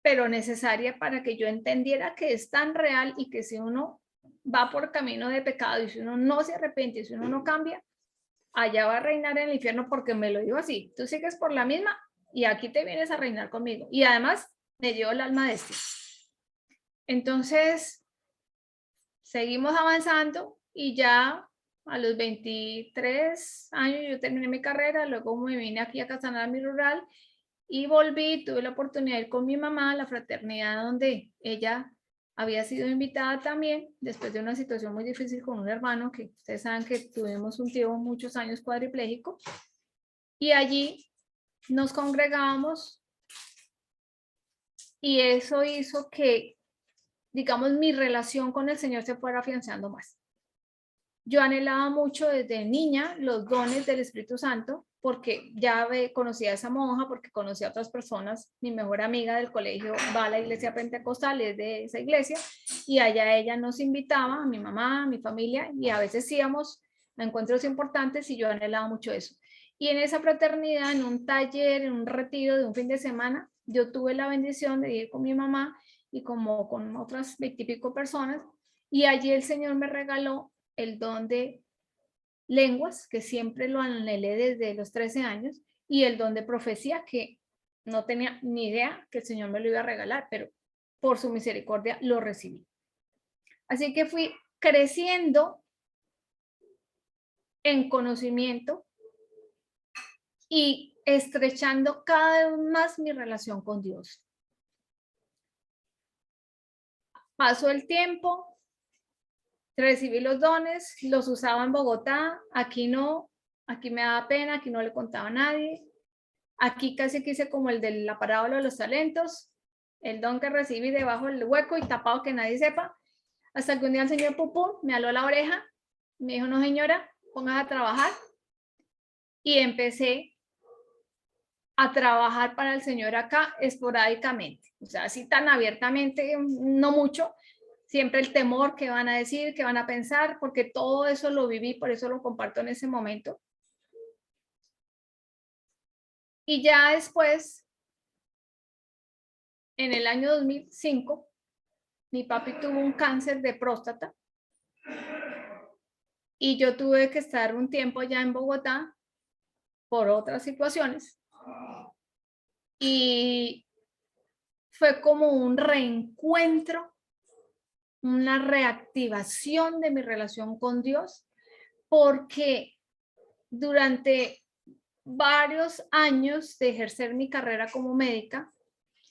S1: pero necesaria para que yo entendiera que es tan real y que si uno va por camino de pecado y si uno no se arrepiente y si uno no cambia, allá va a reinar en el infierno, porque me lo digo así, tú sigues por la misma y aquí te vienes a reinar conmigo. Y además me llevo el alma de este. Entonces, seguimos avanzando y ya a los 23 años yo terminé mi carrera, luego me vine aquí a Casanare, mi rural, y volví, tuve la oportunidad de ir con mi mamá a la fraternidad donde ella había sido invitada también, después de una situación muy difícil con un hermano, que ustedes saben que tuvimos un tío muchos años cuadripléjico, y allí nos congregábamos y eso hizo que, digamos, mi relación con el Señor se fuera afianzando más. Yo anhelaba mucho desde niña los dones del Espíritu Santo, porque ya conocía a esa monja, porque conocía a otras personas. Mi mejor amiga del colegio va a la iglesia pentecostal, es de esa iglesia, y allá ella nos invitaba, a mi mamá, a mi familia, y a veces íbamos a encuentros importantes y yo anhelaba mucho eso. Y en esa fraternidad, en un taller, en un retiro de un fin de semana, yo tuve la bendición de ir con mi mamá y como con otras 20 y pico personas, y allí el Señor me regaló el don de lenguas, que siempre lo anhelé desde los 13 años, y el don de profecía, que no tenía ni idea que el Señor me lo iba a regalar, pero por su misericordia lo recibí. Así que fui creciendo en conocimiento y estrechando cada vez más mi relación con Dios. Pasó el tiempo, recibí los dones, los usaba en Bogotá, aquí no, aquí me daba pena, aquí no le contaba a nadie. Aquí casi que hice como el de la parábola de los talentos, el don que recibí debajo del hueco y tapado que nadie sepa, hasta que un día el señor Pupú me aló la oreja, me dijo, no señora, pongas a trabajar, y empecé a trabajar para el Señor acá esporádicamente, o sea, así tan abiertamente, no mucho, siempre el temor que van a decir, que van a pensar, porque todo eso lo viví, por eso lo comparto en ese momento. Y ya después, en el año 2005, mi papi tuvo un cáncer de próstata y yo tuve que estar un tiempo ya en Bogotá por otras situaciones. Y fue como un reencuentro, una reactivación de mi relación con Dios, porque durante varios años de ejercer mi carrera como médica,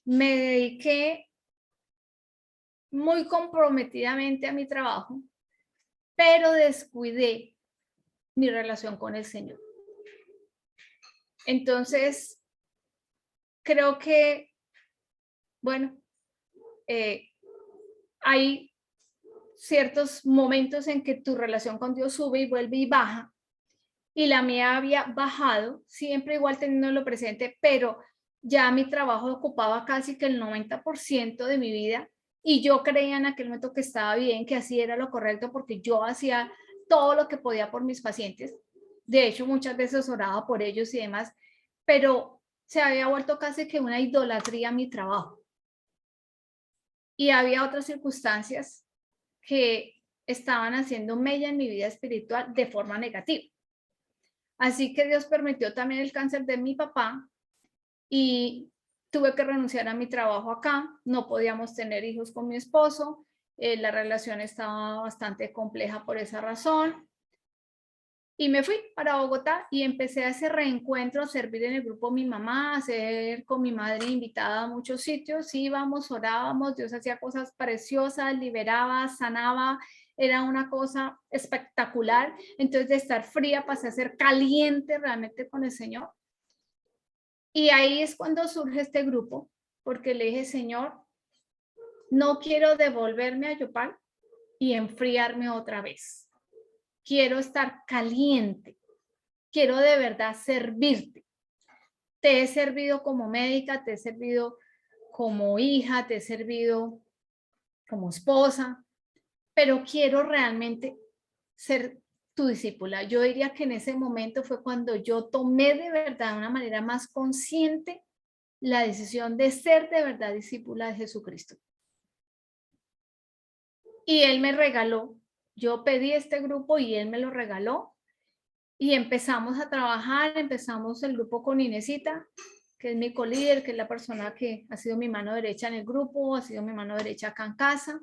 S1: me dediqué muy comprometidamente a mi trabajo, pero descuidé mi relación con el Señor. Entonces, creo que, bueno, hay ciertos momentos en que tu relación con Dios sube y vuelve y baja, y la mía había bajado, siempre igual teniéndolo presente, pero ya mi trabajo ocupaba casi que el 90% de mi vida, y yo creía en aquel momento que estaba bien, que así era lo correcto, porque yo hacía todo lo que podía por mis pacientes. De hecho, muchas veces oraba por ellos y demás, pero se había vuelto casi que una idolatría mi trabajo. Y había otras circunstancias que estaban haciendo mella en mi vida espiritual de forma negativa. Así que Dios permitió también el cáncer de mi papá y tuve que renunciar a mi trabajo acá. No podíamos tener hijos con mi esposo. La relación estaba bastante compleja por esa razón. Y me fui para Bogotá y empecé a ese reencuentro, a servir en el grupo Mi Mamá, a ser con mi madre invitada a muchos sitios, íbamos, orábamos, Dios hacía cosas preciosas, liberaba, sanaba, era una cosa espectacular. Entonces de estar fría pasé a ser caliente realmente con el Señor. Y ahí es cuando surge este grupo, porque le dije, Señor, no quiero devolverme a Yopal y enfriarme otra vez. Quiero estar caliente, quiero de verdad servirte. Te he servido como médica, te he servido como hija, te he servido como esposa, pero quiero realmente ser tu discípula. Yo diría que en ese momento fue cuando yo tomé de verdad de una manera más consciente la decisión de ser de verdad discípula de Jesucristo. Y Él me regaló, yo pedí este grupo y Él me lo regaló. Y empezamos a trabajar, empezamos el grupo con Inesita, que es mi colíder, que es la persona que ha sido mi mano derecha en el grupo, ha sido mi mano derecha acá en casa.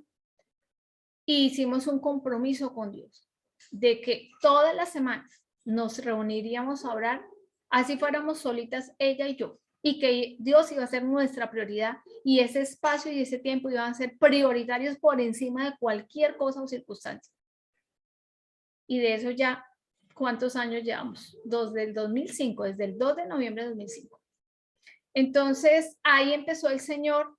S1: Y hicimos un compromiso con Dios de que todas las semanas nos reuniríamos a orar, así fuéramos solitas ella y yo, y que Dios iba a ser nuestra prioridad y ese espacio y ese tiempo iban a ser prioritarios por encima de cualquier cosa o circunstancia. Y de eso ya, ¿cuántos años llevamos? Desde el 2005, desde el 2 de noviembre de 2005. Entonces, ahí empezó el Señor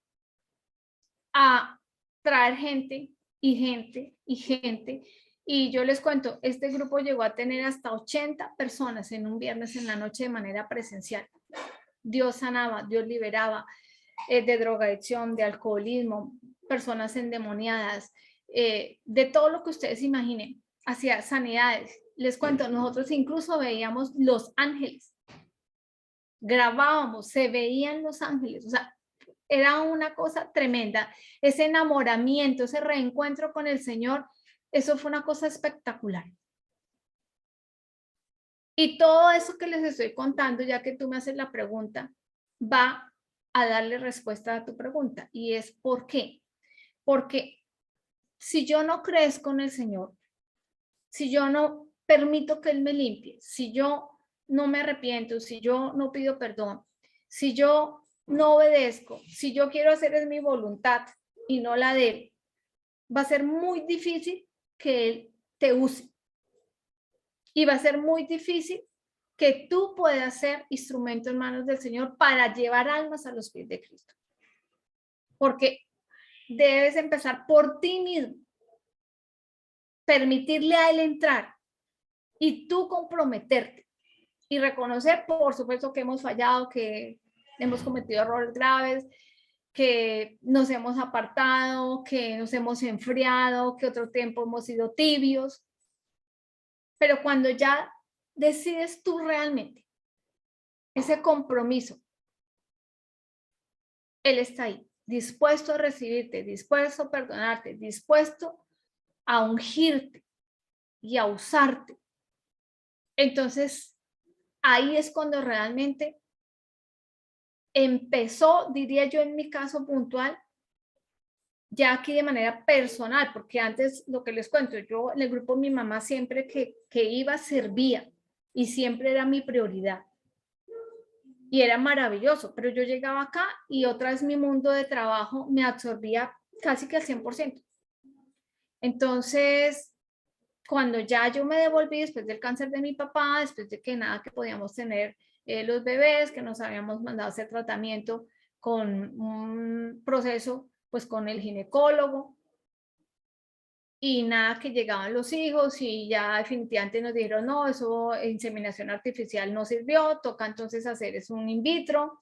S1: a traer gente y gente y gente. Y yo les cuento, este grupo llegó a tener hasta 80 personas en un viernes en la noche de manera presencial. Dios sanaba, Dios liberaba de drogadicción, de alcoholismo, personas endemoniadas, de todo lo que ustedes imaginen, hacia sanidades. Les cuento, nosotros incluso veíamos los ángeles, grabábamos, se veían los ángeles, o sea, era una cosa tremenda. Ese enamoramiento, ese reencuentro con el Señor, eso fue una cosa espectacular. Y todo eso que les estoy contando, ya que tú me haces la pregunta, va a darle respuesta a tu pregunta. Y es ¿por qué? Porque si yo no crezco en el Señor, si yo no permito que Él me limpie, si yo no me arrepiento, si yo no pido perdón, si yo no obedezco, si yo quiero hacer es mi voluntad y no la de Él, va a ser muy difícil que Él te use. Y va a ser muy difícil que tú puedas ser instrumento en manos del Señor para llevar almas a los pies de Cristo. Porque debes empezar por ti mismo, permitirle a Él entrar y tú comprometerte y reconocer, por supuesto, que hemos fallado, que hemos cometido errores graves, que nos hemos apartado, que nos hemos enfriado, que otro tiempo hemos sido tibios. Pero cuando ya decides tú realmente ese compromiso, Él está ahí, dispuesto a recibirte, dispuesto a perdonarte, dispuesto a ungirte y a usarte. Entonces, ahí es cuando realmente empezó, diría yo en mi caso puntual, ya aquí de manera personal, porque antes lo que les cuento, yo en el grupo mi mamá siempre que iba servía y siempre era mi prioridad. Y era maravilloso, pero yo llegaba acá y otra vez mi mundo de trabajo me absorbía casi que al 100%. Entonces, cuando ya yo me devolví después del cáncer de mi papá, después de que nada que podíamos tener los bebés, que nos habíamos mandado a hacer tratamiento con un proceso pues con el ginecólogo y nada que llegaban los hijos y ya definitivamente nos dijeron no, eso inseminación artificial no sirvió, toca entonces hacer es un in vitro,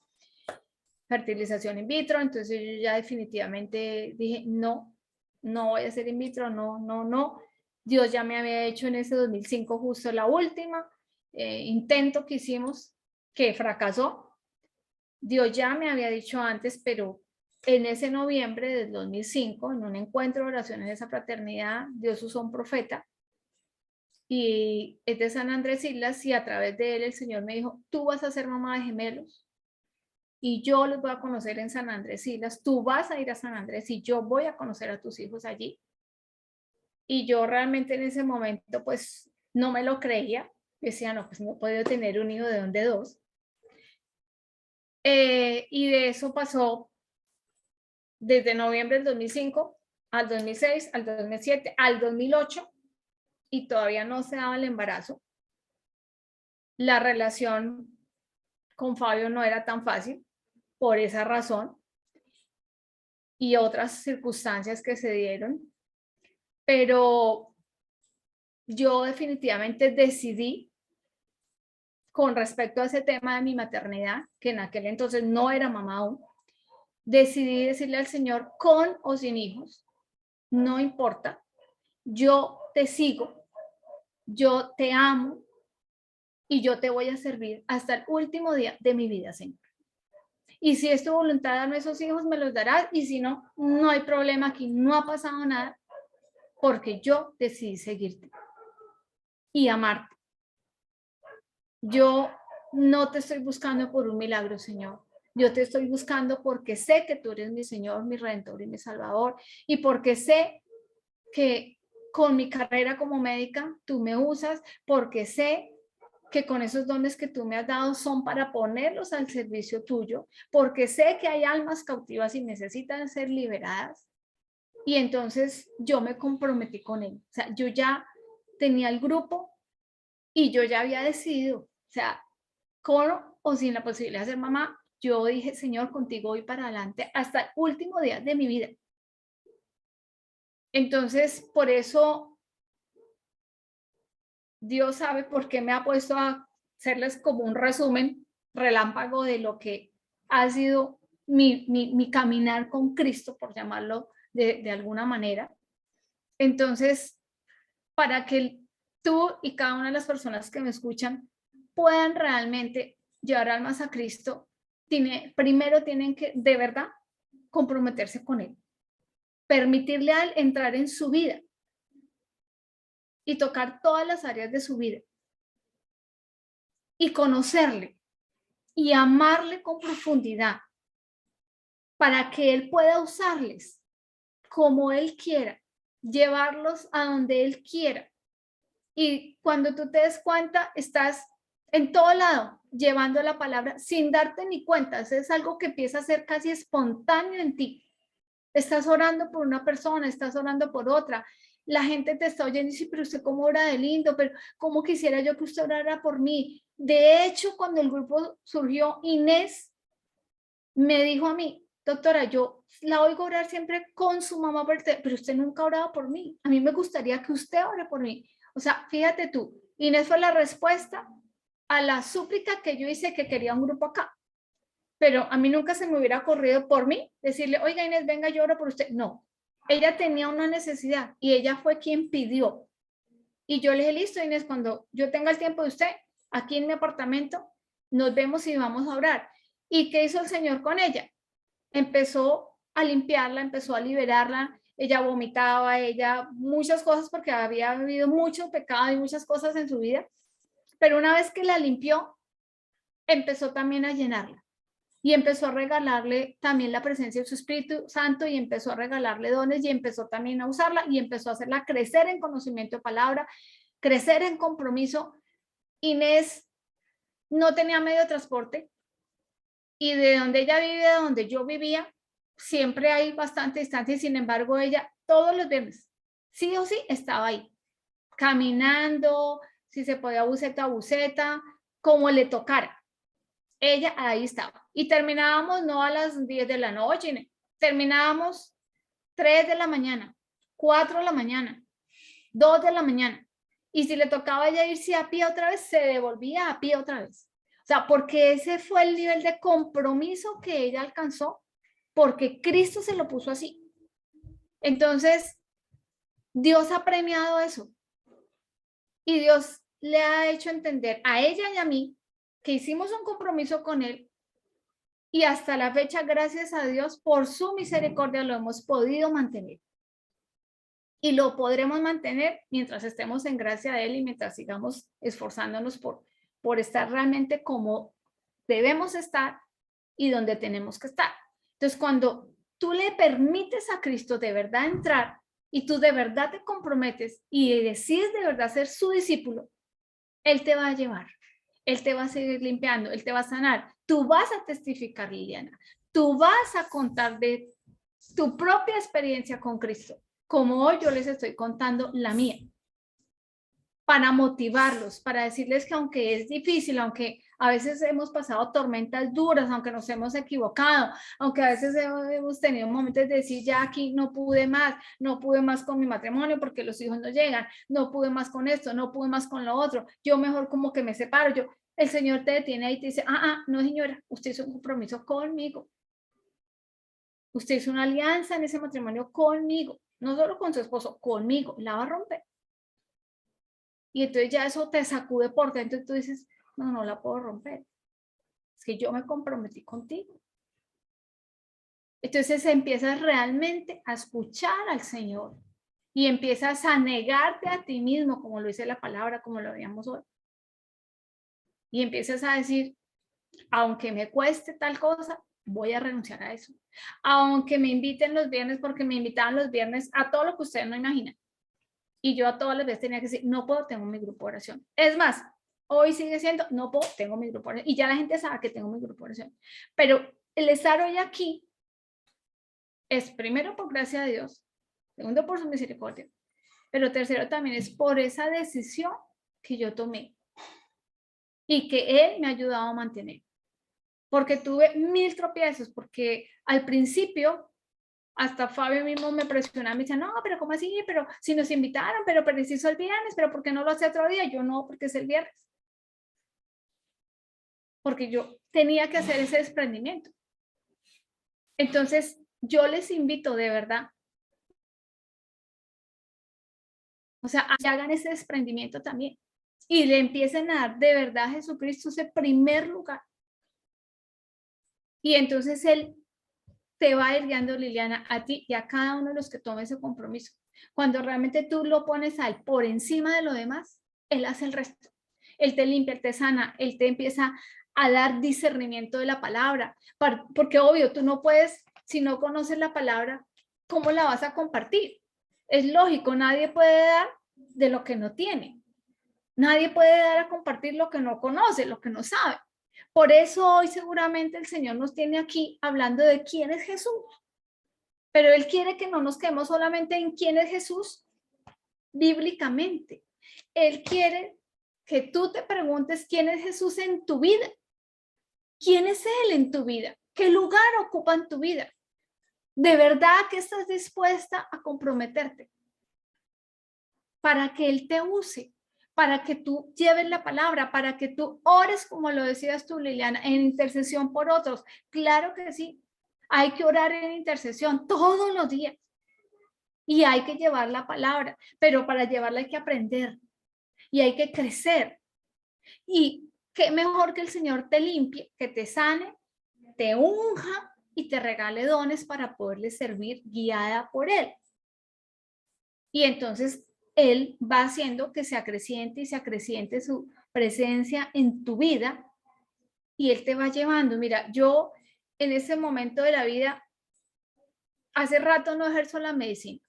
S1: fertilización in vitro, entonces yo ya definitivamente dije no, no voy a hacer in vitro, no. Dios ya me había hecho en ese 2005 justo la última intento que hicimos, que fracasó. Dios ya me había dicho antes, pero en ese noviembre del 2005, en un encuentro de oraciones de esa fraternidad, Dios usó un profeta y es de San Andrés Islas y a través de él el Señor me dijo, tú vas a ser mamá de gemelos y yo los voy a conocer en San Andrés Islas, tú vas a ir a San Andrés y yo voy a conocer a tus hijos allí. Y yo realmente en ese momento pues no me lo creía, decía, no, pues no he podido tener un hijo, ¿de dónde dos? Y de eso pasó desde noviembre del 2005 al 2006, al 2007, al 2008, y todavía no se daba el embarazo. La relación con Fabio no era tan fácil por esa razón y otras circunstancias que se dieron, pero yo definitivamente decidí, con respecto a ese tema de mi maternidad, que en aquel entonces no era mamá aún, decidí decirle al Señor, con o sin hijos, no importa, yo te sigo, yo te amo y yo te voy a servir hasta el último día de mi vida, Señor. Y si es tu voluntad darme esos hijos, me los darás, y si no, no hay problema, aquí no ha pasado nada, porque yo decidí seguirte y amarte. Yo no te estoy buscando por un milagro, Señor. Yo te estoy buscando porque sé que tú eres mi Señor, mi Redentor y mi Salvador, y porque sé que con mi carrera como médica tú me usas, porque sé que con esos dones que tú me has dado son para ponerlos al servicio tuyo, porque sé que hay almas cautivas y necesitan ser liberadas. Y entonces yo me comprometí con él. O sea, yo ya tenía el grupo y yo ya había decidido, o sea, con o sin la posibilidad de ser mamá, yo dije, Señor, contigo voy para adelante hasta el último día de mi vida. Entonces, por eso Dios sabe por qué me ha puesto a hacerles como un resumen relámpago de lo que ha sido mi caminar con Cristo, por llamarlo de alguna manera. Entonces, para que tú y cada una de las personas que me escuchan puedan realmente llevar almas a Cristo, primero tienen que de verdad comprometerse con Él, permitirle a Él entrar en su vida y tocar todas las áreas de su vida y conocerle y amarle con profundidad para que Él pueda usarles como Él quiera, llevarlos a donde Él quiera. Y cuando tú te des cuenta, estás en todo lado llevando la palabra sin darte ni cuenta. Eso es algo que empieza a ser casi espontáneo en ti. Estás orando por una persona, estás orando por otra. La gente te está oyendo y dice, pero usted cómo ora de lindo, pero cómo quisiera yo que usted orara por mí. De hecho, cuando el grupo surgió, Inés me dijo a mí, doctora, yo la oigo orar siempre con su mamá, pero usted nunca ha orado por mí. A mí me gustaría que usted ore por mí. O sea, fíjate tú, Inés fue la respuesta a la súplica que yo hice que quería un grupo acá. Pero a mí nunca se me hubiera ocurrido por mí decirle, oiga Inés, venga, yo oro por usted. No, ella tenía una necesidad y ella fue quien pidió. Y yo le dije, listo Inés, cuando yo tenga el tiempo de usted, aquí en mi apartamento, nos vemos y vamos a orar. ¿Y qué hizo el Señor con ella? Empezó a limpiarla, empezó a liberarla, ella vomitaba, ella muchas cosas porque había habido mucho pecado y muchas cosas en su vida, pero una vez que la limpió, empezó también a llenarla y empezó a regalarle también la presencia de su Espíritu Santo y empezó a regalarle dones y empezó también a usarla y empezó a hacerla crecer en conocimiento de palabra, crecer en compromiso. Inés no tenía medio de transporte y de donde ella vive, de donde yo vivía, siempre hay bastante distancia y sin embargo ella todos los viernes, sí o sí, estaba ahí, caminando, si se podía buceta a buceta, como le tocara. Ella ahí estaba. Y terminábamos no a las 10 de la noche, terminábamos 3 de la mañana, 4 de la mañana, 2 de la mañana. Y si le tocaba ya irse a pie otra vez, se devolvía a pie otra vez. O sea, porque ese fue el nivel de compromiso que ella alcanzó, porque Cristo se lo puso así. Entonces, Dios ha premiado eso. Y Dios le ha hecho entender a ella y a mí que hicimos un compromiso con Él y hasta la fecha, gracias a Dios, por su misericordia lo hemos podido mantener. Y lo podremos mantener mientras estemos en gracia de Él y mientras sigamos esforzándonos por estar realmente como debemos estar y donde tenemos que estar. Entonces, cuando tú le permites a Cristo de verdad entrar y tú de verdad te comprometes y decides de verdad ser su discípulo, Él te va a llevar, Él te va a seguir limpiando, Él te va a sanar. Tú vas a testificar, Liliana. Tú vas a contar de tu propia experiencia con Cristo, como hoy yo les estoy contando la mía, para motivarlos, para decirles que aunque es difícil, aunque a veces hemos pasado tormentas duras, aunque nos hemos equivocado, aunque a veces hemos tenido momentos de decir, ya aquí no pude más con mi matrimonio porque los hijos no llegan, no pude más con esto, no pude más con lo otro, yo mejor como que me separo, el Señor te detiene ahí y te dice, no señora, usted hizo un compromiso conmigo, usted hizo una alianza en ese matrimonio conmigo, no solo con su esposo, conmigo, la va a romper. Y entonces ya eso te sacude por dentro y tú dices, no la puedo romper. Es que yo me comprometí contigo. Entonces empiezas realmente a escuchar al Señor y empiezas a negarte a ti mismo, como lo dice la palabra, como lo veíamos hoy. Y empiezas a decir, aunque me cueste tal cosa, voy a renunciar a eso. Aunque me inviten los viernes, porque me invitaban los viernes a todo lo que ustedes no imaginan. Y yo a todas las veces tenía que decir, no puedo, tengo mi grupo de oración. Es más, hoy sigue siendo, no puedo, tengo mi grupo de oración. Y ya la gente sabe que tengo mi grupo de oración. Pero el estar hoy aquí es primero por gracia de Dios, segundo por su misericordia, pero tercero también es por esa decisión que yo tomé y que Él me ha ayudado a mantener. Porque tuve 1000 tropiezos, porque al principio hasta Fabio mismo me presionaba, me decía, no, pero ¿cómo así? Pero si nos invitaron, pero se hizo el viernes, pero ¿por qué no lo hace otro día? Yo no, porque es el viernes. Porque yo tenía que hacer ese desprendimiento. Entonces, yo les invito de verdad, o sea, a que hagan ese desprendimiento también y le empiecen a dar de verdad a Jesucristo ese primer lugar. Y entonces Él te va a ir guiando, Liliana, a ti y a cada uno de los que tome ese compromiso. Cuando realmente tú lo pones a Él por encima de lo demás, Él hace el resto. Él te limpia, Él te sana, Él te empieza a dar discernimiento de la palabra. Porque obvio, tú no puedes, si no conoces la palabra, ¿cómo la vas a compartir? Es lógico, nadie puede dar de lo que no tiene. Nadie puede dar a compartir lo que no conoce, lo que no sabe. Por eso hoy seguramente el Señor nos tiene aquí hablando de quién es Jesús. Pero Él quiere que no nos quedemos solamente en quién es Jesús bíblicamente. Él quiere que tú te preguntes quién es Jesús en tu vida. ¿Quién es Él en tu vida? ¿Qué lugar ocupa en tu vida? ¿De verdad que estás dispuesta a comprometerte para que Él te use? Para que tú lleves la palabra, para que tú ores, como lo decías tú, Liliana, en intercesión por otros. Claro que sí, hay que orar en intercesión todos los días y hay que llevar la palabra, pero para llevarla hay que aprender y hay que crecer. Y qué mejor que el Señor te limpie, que te sane, te unja y te regale dones para poderle servir guiada por Él. Y entonces Él va haciendo que se acreciente y se acreciente su presencia en tu vida y Él te va llevando. Mira, yo en ese momento de la vida, hace rato no ejerzo la medicina.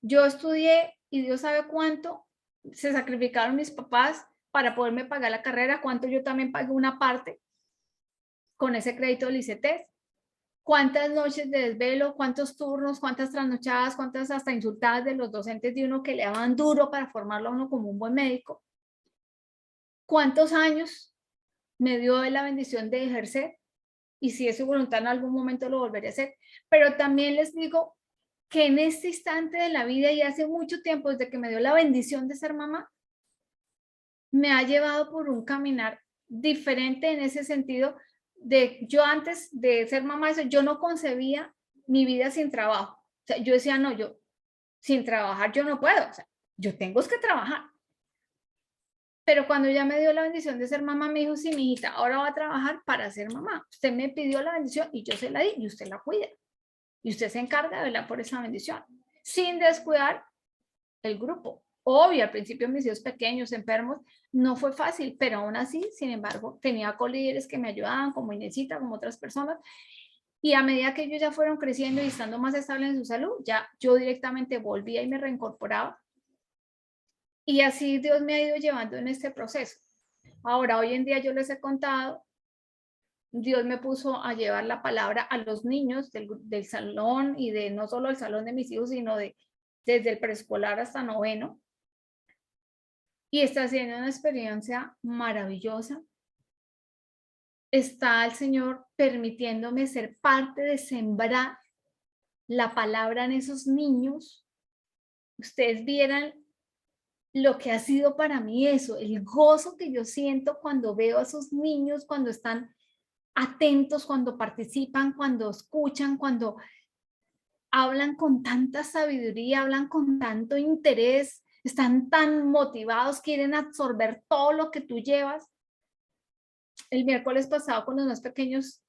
S1: Yo estudié y Dios sabe cuánto se sacrificaron mis papás para poderme pagar la carrera, cuánto yo también pagué una parte con ese crédito del ICETEX. Cuántas noches de desvelo, cuántos turnos, cuántas trasnochadas, cuántas hasta insultadas de los docentes de uno que le daban duro para formarlo a uno como un buen médico. Cuántos años me dio la bendición de ejercer y si es su voluntad en algún momento lo volveré a hacer. Pero también les digo que en este instante de la vida y hace mucho tiempo, desde que me dio la bendición de ser mamá, me ha llevado por un caminar diferente en ese sentido. Yo antes de ser mamá, yo no concebía mi vida sin trabajo. O sea, yo decía, no, yo sin trabajar yo no puedo, o sea, yo tengo que trabajar. Pero cuando ya me dio la bendición de ser mamá, me dijo, sí, mi hijita, ahora va a trabajar para ser mamá. Usted me pidió la bendición y yo se la di y usted la cuida. Y usted se encarga de velar por esa bendición, sin descuidar el grupo. Obvio, al principio mis hijos pequeños, enfermos, no fue fácil, pero aún así, sin embargo, tenía colíderes que me ayudaban, como Inesita, como otras personas, y a medida que ellos ya fueron creciendo y estando más estables en su salud, ya yo directamente volvía y me reincorporaba. Y así Dios me ha ido llevando en este proceso. Ahora, hoy en día yo les he contado, Dios me puso a llevar la palabra a los niños del salón y de no solo el salón de mis hijos, sino desde el preescolar hasta noveno. Y está siendo una experiencia maravillosa. Está el Señor permitiéndome ser parte de sembrar la palabra en esos niños. Ustedes vieran lo que ha sido para mí eso, el gozo que yo siento cuando veo a esos niños, cuando están atentos, cuando participan, cuando escuchan, cuando hablan con tanta sabiduría, hablan con tanto interés, están tan motivados, quieren absorber todo lo que tú llevas. El miércoles pasado con los más pequeños,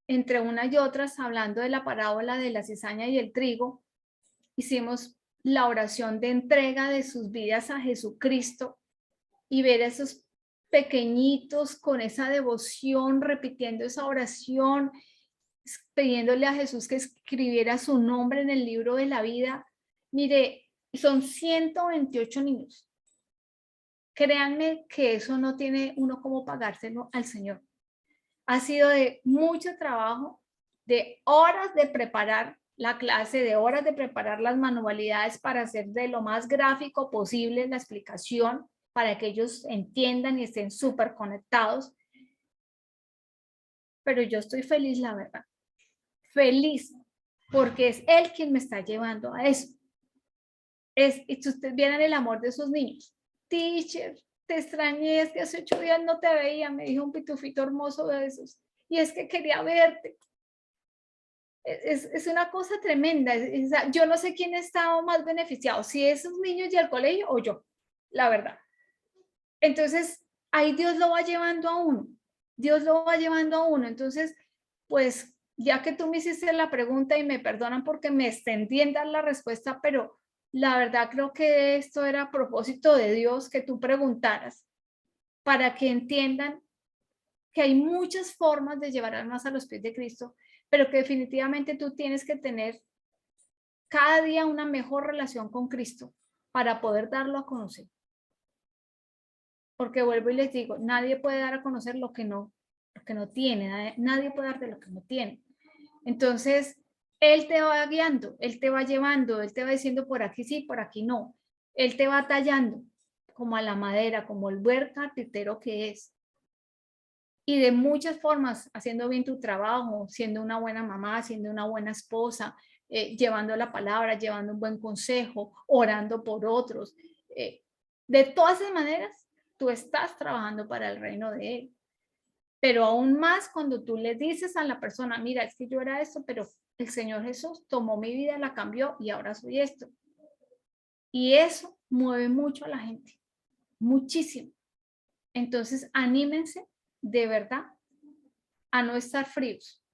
S1: entre una y otras, hablando de la parábola de la cizaña y el trigo, hicimos la oración de entrega de sus vidas a Jesucristo y ver a esos pequeñitos con esa devoción, repitiendo esa oración, pidiéndole a Jesús que escribiera su nombre en el libro de la vida. Mire, son 128 niños. Créanme que eso no tiene uno cómo pagárselo al Señor. Ha sido de mucho trabajo, de horas de preparar la clase, de horas de preparar las manualidades para hacer de lo más gráfico posible la explicación, para que ellos entiendan y estén súper conectados. Pero yo estoy feliz, la verdad. Feliz, porque es Él quien me está llevando a eso. Y si ustedes vieran el amor de esos niños. Teacher, te extrañé, es que hace 8 días no te veía, me dijo un pitufito hermoso de esos. Y es que quería verte. Es una cosa tremenda. Yo no sé quién ha estado más beneficiado, si esos niños y el colegio o yo, la verdad. Entonces, ahí Dios lo va llevando a uno. Dios lo va llevando a uno. Entonces, pues, ya que tú me hiciste la pregunta y me perdonan porque me extendí en dar la respuesta, pero la verdad creo que esto era a propósito de Dios que tú preguntaras para que entiendan que hay muchas formas de llevar almas a los pies de Cristo, pero que definitivamente tú tienes que tener cada día una mejor relación con Cristo para poder darlo a conocer. Porque vuelvo y les digo, nadie puede dar a conocer lo que no tiene, nadie puede dar de lo que no tiene. Entonces, Él te va guiando, Él te va llevando, Él te va diciendo por aquí sí, por aquí no. Él te va tallando como a la madera, como el buen carpintero que es. Y de muchas formas, haciendo bien tu trabajo, siendo una buena mamá, siendo una buena esposa, llevando la palabra, llevando un buen consejo, orando por otros. De todas esas maneras, tú estás trabajando para el reino de Él. Pero aún más cuando tú le dices a la persona, mira, es que yo era esto, pero el Señor Jesús tomó mi vida, la cambió y ahora soy esto. Y eso mueve mucho a la gente, muchísimo. Entonces, anímense de verdad a no estar fríos,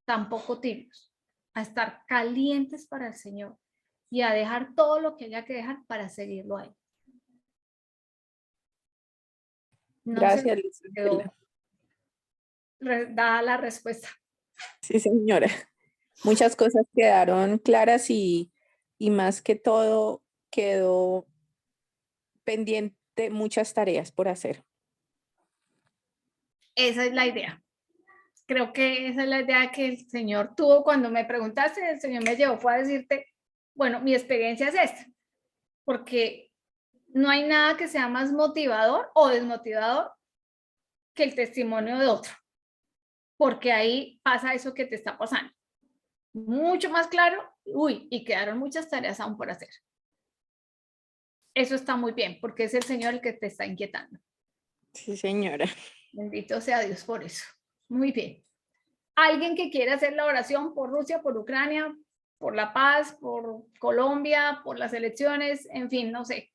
S1: tampoco tibios, a estar calientes para el Señor y a dejar todo lo que haya que dejar para seguirlo a Él. No
S2: Gracias,
S1: sé si quedó dada la respuesta.
S2: Sí, señora. Muchas cosas quedaron claras y más que todo quedó pendiente muchas tareas por hacer.
S1: Esa es la idea. Creo que esa es la idea que el Señor tuvo cuando me preguntaste, el Señor me llevó, fue a decirte, bueno, mi experiencia es esta, porque no hay nada que sea más motivador o desmotivador que el testimonio de otro, porque ahí pasa eso que te está pasando. Mucho más claro, y quedaron muchas tareas aún por hacer. Eso está muy bien, porque es el Señor el que te está inquietando.
S2: Sí, señora.
S1: Bendito sea Dios por eso. Muy bien. Alguien que quiera hacer la oración por Rusia, por Ucrania, por la paz, por Colombia, por las elecciones, en fin, no sé.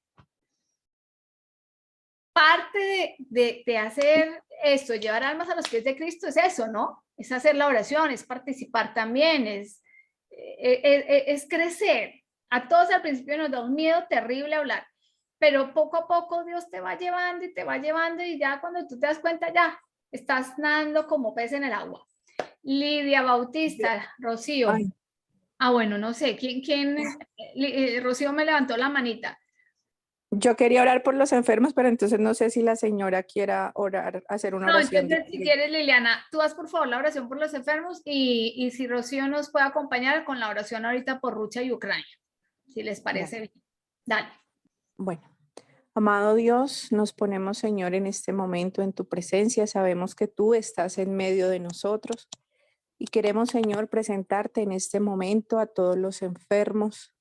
S1: Parte de hacer esto, llevar almas a los pies de Cristo, es eso, ¿no? Es hacer la oración, es participar también, es crecer. A todos al principio nos da un miedo terrible hablar, pero poco a poco Dios te va llevando y te va llevando y ya cuando tú te das cuenta ya estás nadando como pez en el agua. Lidia Bautista, Rocío.
S2: Ay.
S1: Bueno, no sé, ¿quién? Rocío me levantó la manita.
S2: Yo quería orar por los enfermos, pero entonces no sé si la señora quiera orar, hacer una
S1: No,
S2: oración.
S1: entonces si quieres, Liliana, tú haz por favor la oración por los enfermos y si Rocío nos puede acompañar con la oración ahorita por Rusia y Ucrania, si les parece bien. Dale.
S2: Bueno, amado Dios, nos ponemos, Señor, en este momento en tu presencia. Sabemos que tú estás en medio de nosotros y queremos, Señor, presentarte en este momento a todos los enfermos,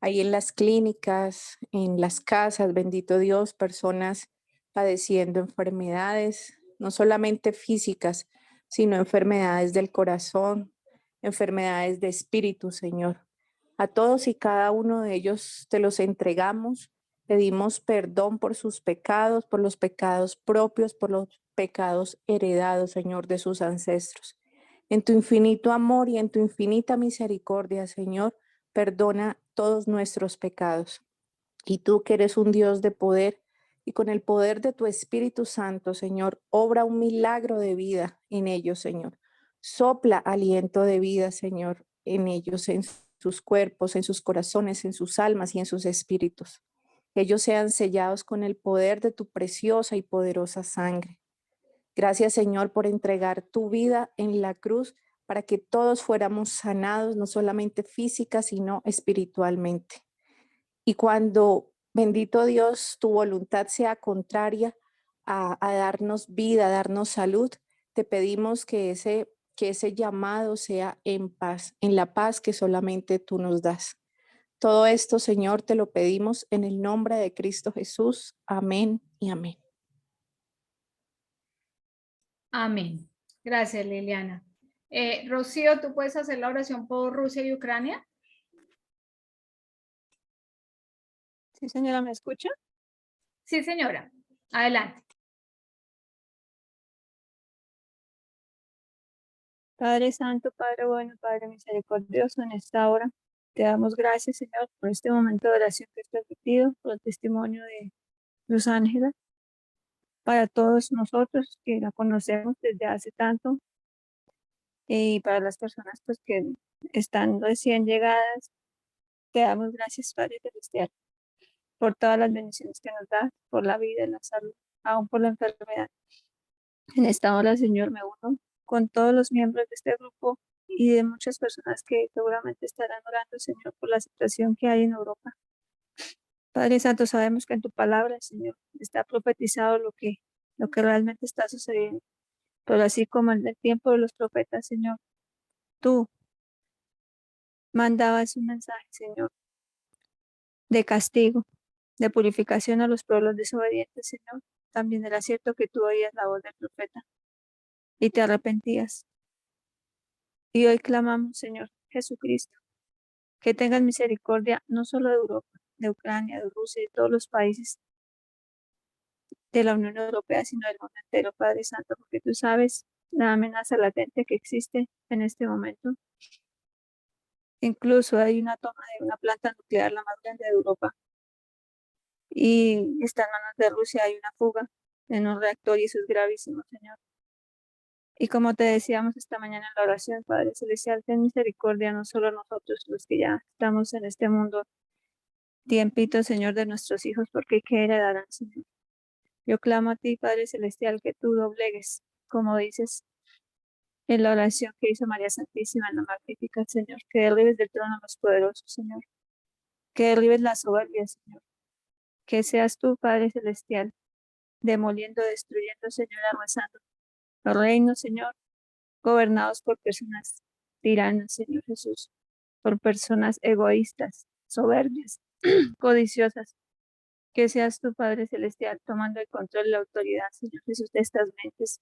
S2: ahí en las clínicas, en las casas, bendito Dios, personas padeciendo enfermedades, no solamente físicas, sino enfermedades del corazón, enfermedades de espíritu, Señor. A todos y cada uno de ellos te los entregamos. Pedimos perdón por sus pecados, por los pecados propios, por los pecados heredados, Señor, de sus ancestros. En tu infinito amor y en tu infinita misericordia, Señor, perdona todos nuestros pecados. Y tú que eres un Dios de poder y con el poder de tu Espíritu Santo, Señor, obra un milagro de vida en ellos, Señor. Sopla aliento de vida, Señor, en ellos, en sus cuerpos, en sus corazones, en sus almas y en sus espíritus. Que ellos sean sellados con el poder de tu preciosa y poderosa sangre. Gracias, Señor, por entregar tu vida en la cruz para que todos fuéramos sanados, no solamente física, sino espiritualmente. Y cuando, bendito Dios, tu voluntad sea contraria a darnos vida, a darnos salud, te pedimos que ese llamado sea en paz, en la paz que solamente tú nos das. Todo esto, Señor, te lo pedimos en el nombre de Cristo Jesús. Amén y amén.
S1: Amén. Gracias, Liliana. Rocío, ¿tú puedes hacer la oración por Rusia y Ucrania?
S4: Sí, señora, ¿me escucha?
S1: Sí, señora. Adelante.
S4: Padre Santo, Padre bueno, Padre misericordioso, en esta hora te damos gracias, Señor, por este momento de oración que has permitido, por el testimonio de Luz Ángela, para todos nosotros que la conocemos desde hace tanto y para las personas pues que están recién llegadas, te damos gracias, Padre Celestial, por todas las bendiciones que nos das, por la vida, la salud, aún por la enfermedad. En esta hora, Señor, me uno con todos los miembros de este grupo y de muchas personas que seguramente estarán orando, Señor, por la situación que hay en Europa. Padre Santo, sabemos que en tu palabra, Señor, está profetizado lo que realmente está sucediendo. Pero así como en el tiempo de los profetas, Señor, tú mandabas un mensaje, Señor, de castigo, de purificación a los pueblos desobedientes, Señor. También era cierto que tú oías la voz del profeta y te arrepentías. Y hoy clamamos, Señor Jesucristo, que tengas misericordia no solo de Europa, de Ucrania, de Rusia y de todos los países de la Unión Europea, sino del mundo entero, Padre Santo, porque tú sabes la amenaza latente que existe en este momento. Incluso hay una toma de una planta nuclear, la más grande de Europa, y está en manos de Rusia, hay una fuga en un reactor y eso es gravísimo, Señor. Y como te decíamos esta mañana en la oración, Padre Celestial, ten misericordia no solo a nosotros, los que ya estamos en este mundo, tiempito, Señor, de nuestros hijos, porque ¿qué heredarán, Señor? Yo clamo a ti, Padre Celestial, que tú doblegues, como dices en la oración que hizo María Santísima, en la Magnífica, Señor, que derribes del trono a los poderosos, Señor, que derribes la soberbia, Señor, que seas tú, Padre Celestial, demoliendo, destruyendo, Señor, arrasando los reinos, Señor, gobernados por personas tiranas, Señor Jesús, por personas egoístas, soberbias, codiciosas. Que seas tu Padre Celestial tomando el control y la autoridad, Señor Jesús, de estas mentes,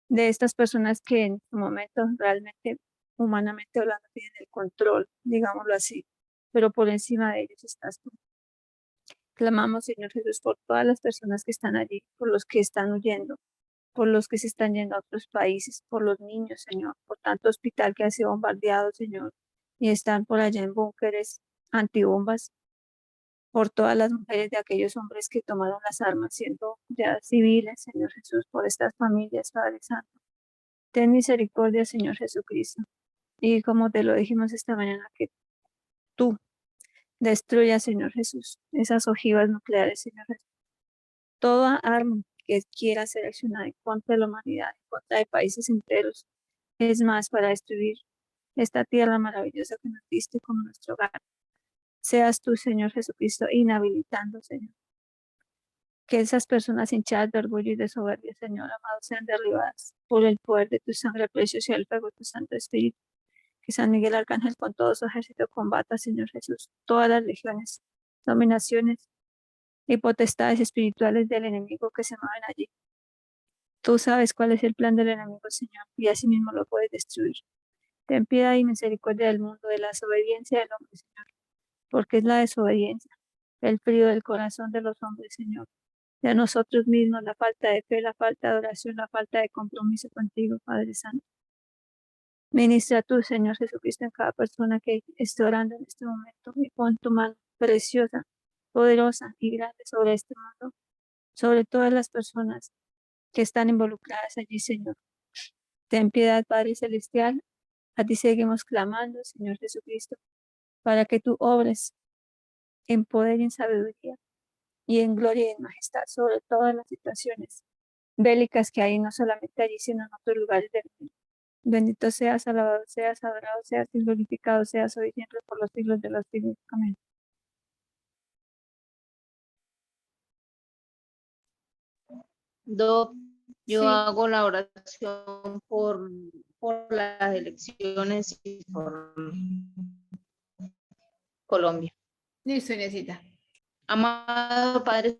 S4: de estas personas que en su momento realmente, humanamente hablando, tienen el control, digámoslo así, pero por encima de ellos estás tú. Clamamos, Señor Jesús, por todas las personas que están allí, por los que están huyendo, por los que se están yendo a otros países, por los niños, Señor, por tanto hospital que ha sido bombardeado, Señor, y están por allá en búnkeres antibombas, por todas las mujeres de aquellos hombres que tomaron las armas siendo ya civiles, Señor Jesús, por estas familias, Padre Santo. Ten misericordia, Señor Jesucristo. Y como te lo dijimos esta mañana, que tú, Destruya, Señor Jesús, esas ojivas nucleares, Señor Jesús. Toda arma que quiera ser accionada en contra de la humanidad, en contra de países enteros, es más para destruir esta tierra maravillosa que nos diste como nuestro hogar. Seas tú, Señor Jesucristo, inhabilitando, Señor. Que esas personas hinchadas de orgullo y de soberbia, Señor amado, sean derribadas por el poder de tu sangre preciosa y el fuego de tu Santo Espíritu. Que San Miguel Arcángel con todo su ejército combata, Señor Jesús, todas las legiones, dominaciones y potestades espirituales del enemigo que se mueven allí. Tú sabes cuál es el plan del enemigo, Señor, y así mismo lo puedes destruir. Ten piedad y misericordia del mundo, de la desobediencia del hombre, Señor, porque es la desobediencia, el frío del corazón de los hombres, Señor, de nosotros mismos, la falta de fe, la falta de oración, la falta de compromiso contigo, Padre Santo. Ministra tú, Señor Jesucristo, en cada persona que esté orando en este momento y pon tu mano preciosa, poderosa y grande sobre este mundo, sobre todas las personas que están involucradas allí, Señor. Ten piedad, Padre Celestial. A ti seguimos clamando, Señor Jesucristo, para que tú obres en poder y en sabiduría y en gloria y en majestad sobre todas las situaciones bélicas que hay, no solamente allí, sino en otros lugares del mundo. Bendito seas, alabado seas, adorado seas y glorificado seas hoy y siempre por los siglos de los siglos. Amén.
S5: Doc, yo
S1: Sí.
S5: hago la oración por las elecciones y por Colombia.
S1: Listo, Inesita.
S5: Amado Padre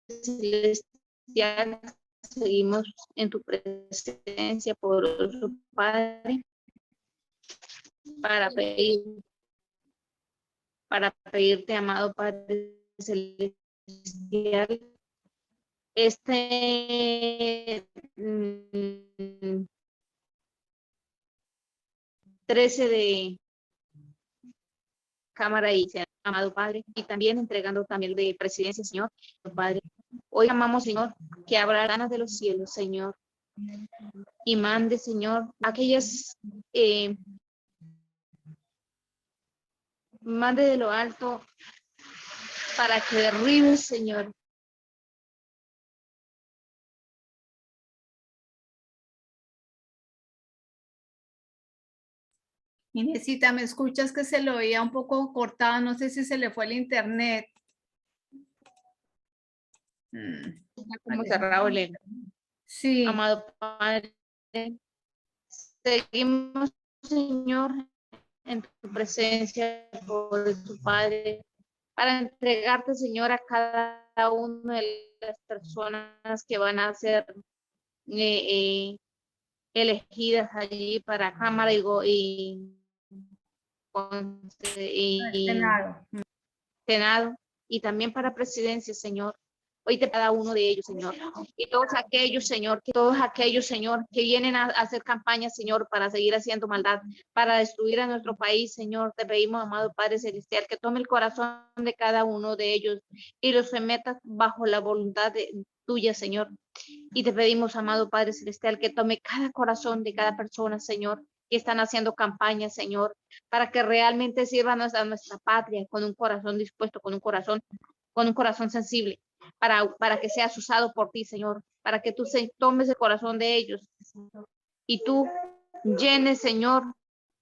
S5: Celestial, seguimos en tu presencia, poderoso Padre, para pedirte, amado Padre Celestial, este 13 de Cámara y Senado, amado Padre, y también entregando también de presidencia, Señor, Padre. Hoy amamos, Señor, que abra ganas de los cielos, Señor, y mande, Señor, aquellas, mande de lo alto para que derribe, Señor,
S1: Inesita, ¿me escuchas que se lo oía un poco cortado? No sé si se le fue el internet.
S5: como cerrado el
S1: Sí,
S5: amado Padre. Seguimos, Señor, en tu presencia, por tu Padre, para entregarte, Señor, a cada una de las personas que van a ser elegidas allí para Cámara y
S1: Senado.
S5: Senado, y también para presidencia, Señor. Hoy te cada uno de ellos, Señor. Y todos aquellos, Señor, que vienen a hacer campaña, Señor, para seguir haciendo maldad, para destruir a nuestro país, Señor. Te pedimos, amado Padre Celestial, que tome el corazón de cada uno de ellos y los metas bajo la voluntad tuya, Señor. Y te pedimos, amado Padre Celestial, que tome cada corazón de cada persona, Señor, que están haciendo campaña, Señor, para que realmente sirvan a nuestra patria con un corazón dispuesto, con un corazón sensible, para que seas usado por ti, Señor, para que tú tomes el corazón de ellos y tú llenes, Señor,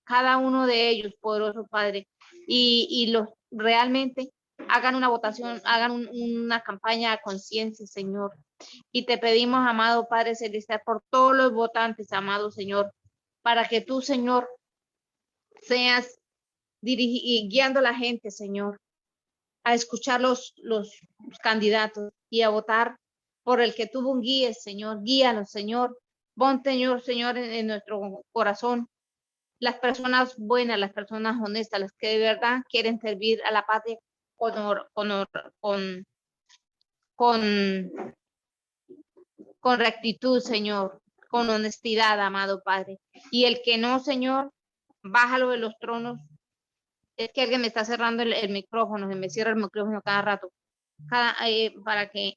S5: cada uno de ellos, poderoso Padre, y los realmente hagan una votación, hagan una campaña a conciencia, Señor. Y te pedimos, amado Padre Celestial, por todos los votantes, amado Señor, para que tú, Señor, seas guiando a la gente, Señor, a escuchar los candidatos y a votar por el que tú guíes, Señor. Guíalos, Señor. Pon, Señor, en nuestro corazón las personas buenas, las personas honestas, las que de verdad quieren servir a la patria con rectitud, Señor, con honestidad, amado Padre. Y el que no, Señor, bájalo de los tronos. Es que alguien me está cerrando el micrófono, se me cierra el micrófono cada rato. Para que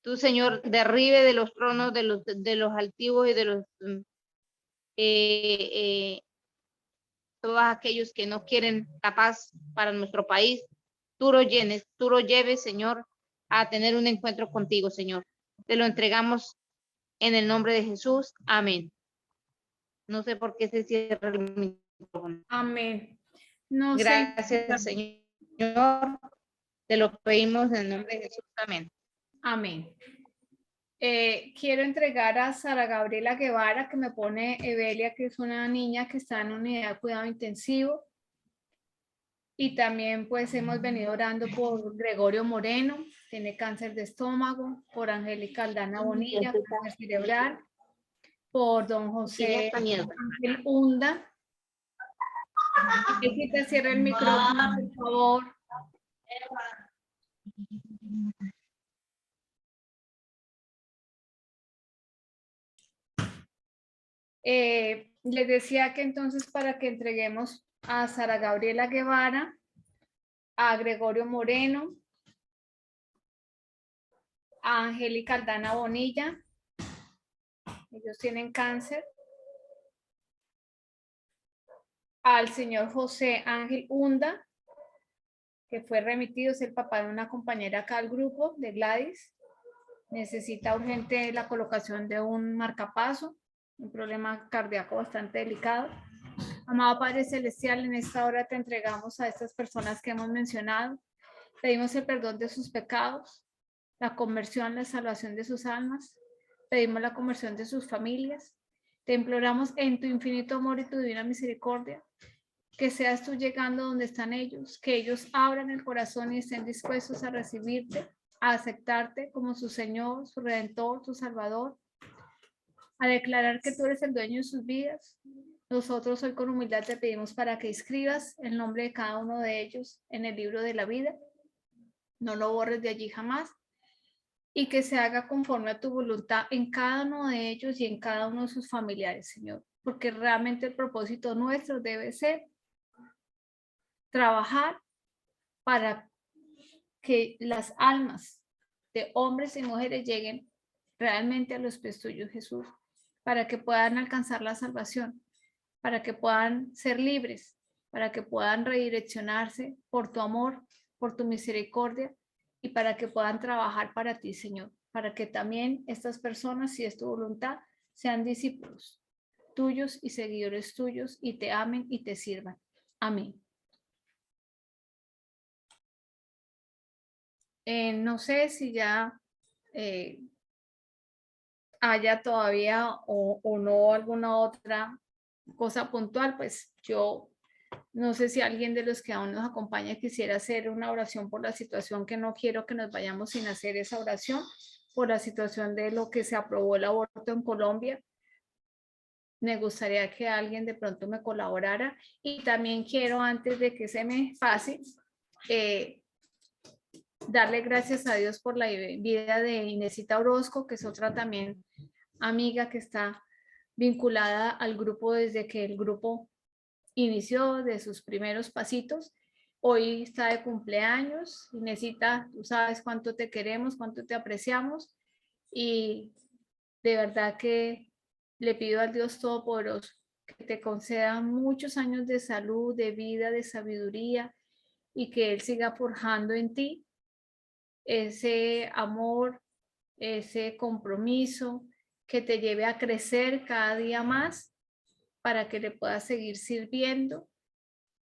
S5: tú, Señor, derribe de los tronos de los altivos y de los todos aquellos que no quieren la paz para nuestro país, tú lo lleves, Señor, a tener un encuentro contigo, Señor. Te lo entregamos en el nombre de Jesús. Amén. No sé por qué se cierra el micrófono.
S1: Amén. No sé.
S5: Gracias, Señor. Te lo pedimos en el nombre de Jesús. Amén.
S1: Amén. Quiero entregar a Sara Gabriela Guevara, que me pone Evelia, que es una niña que está en unidad de cuidado intensivo. Y también pues hemos venido orando por Gregorio Moreno, tiene cáncer de estómago, por Angélica Aldana Bonilla, cáncer cerebral, por don José Ángel Hunda. Necesita cierra el micrófono, por favor. Les decía que entonces para que entreguemos a Sara Gabriela Guevara, a Gregorio Moreno, a Angélica Aldana Bonilla, ellos tienen cáncer, al señor José Ángel Hunda, que fue remitido, es el papá de una compañera acá al grupo, de Gladys, necesita urgente la colocación de un marcapaso, un problema cardíaco bastante delicado. Amado Padre Celestial, en esta hora te entregamos a estas personas que hemos mencionado. Pedimos el perdón de sus pecados, la conversión, la salvación de sus almas. Pedimos la conversión de sus familias. Te imploramos en tu infinito amor y tu divina misericordia, que seas tú llegando donde están ellos, que ellos abran el corazón y estén dispuestos a recibirte, a aceptarte como su Señor, su Redentor, su Salvador, a declarar que tú eres el dueño de sus vidas. Nosotros hoy con humildad te pedimos para que escribas el nombre de cada uno de ellos en el libro de la vida, no lo borres de allí jamás, y que se haga conforme a tu voluntad en cada uno de ellos y en cada uno de sus familiares, Señor, porque realmente el propósito nuestro debe ser trabajar para que las almas de hombres y mujeres lleguen realmente a los pies tuyos, Jesús, para que puedan alcanzar la salvación, para que puedan ser libres, para que puedan redireccionarse por tu amor, por tu misericordia y para que puedan trabajar para ti, Señor, para que también estas personas, si es tu voluntad, sean discípulos tuyos y seguidores tuyos y te amen y te sirvan. Amén. No sé si ya haya todavía o no alguna otra cosa puntual, pues yo no sé si alguien de los que aún nos acompaña quisiera hacer una oración por la situación, que no quiero que nos vayamos sin hacer esa oración, por la situación de lo que se aprobó el aborto en Colombia. Me gustaría que alguien de pronto me colaborara y también quiero, antes de que se me pase, darle gracias a Dios por la vida de Inesita Orozco, que es otra también amiga que está vinculada al grupo desde que el grupo inició, de sus primeros pasitos. Hoy está de cumpleaños. Inesita, tú sabes cuánto te queremos, cuánto te apreciamos y de verdad que le pido al Dios Todopoderoso que te conceda muchos años de salud, de vida, de sabiduría y que Él siga forjando en ti ese amor, ese compromiso que te lleve a crecer cada día más para que le puedas seguir sirviendo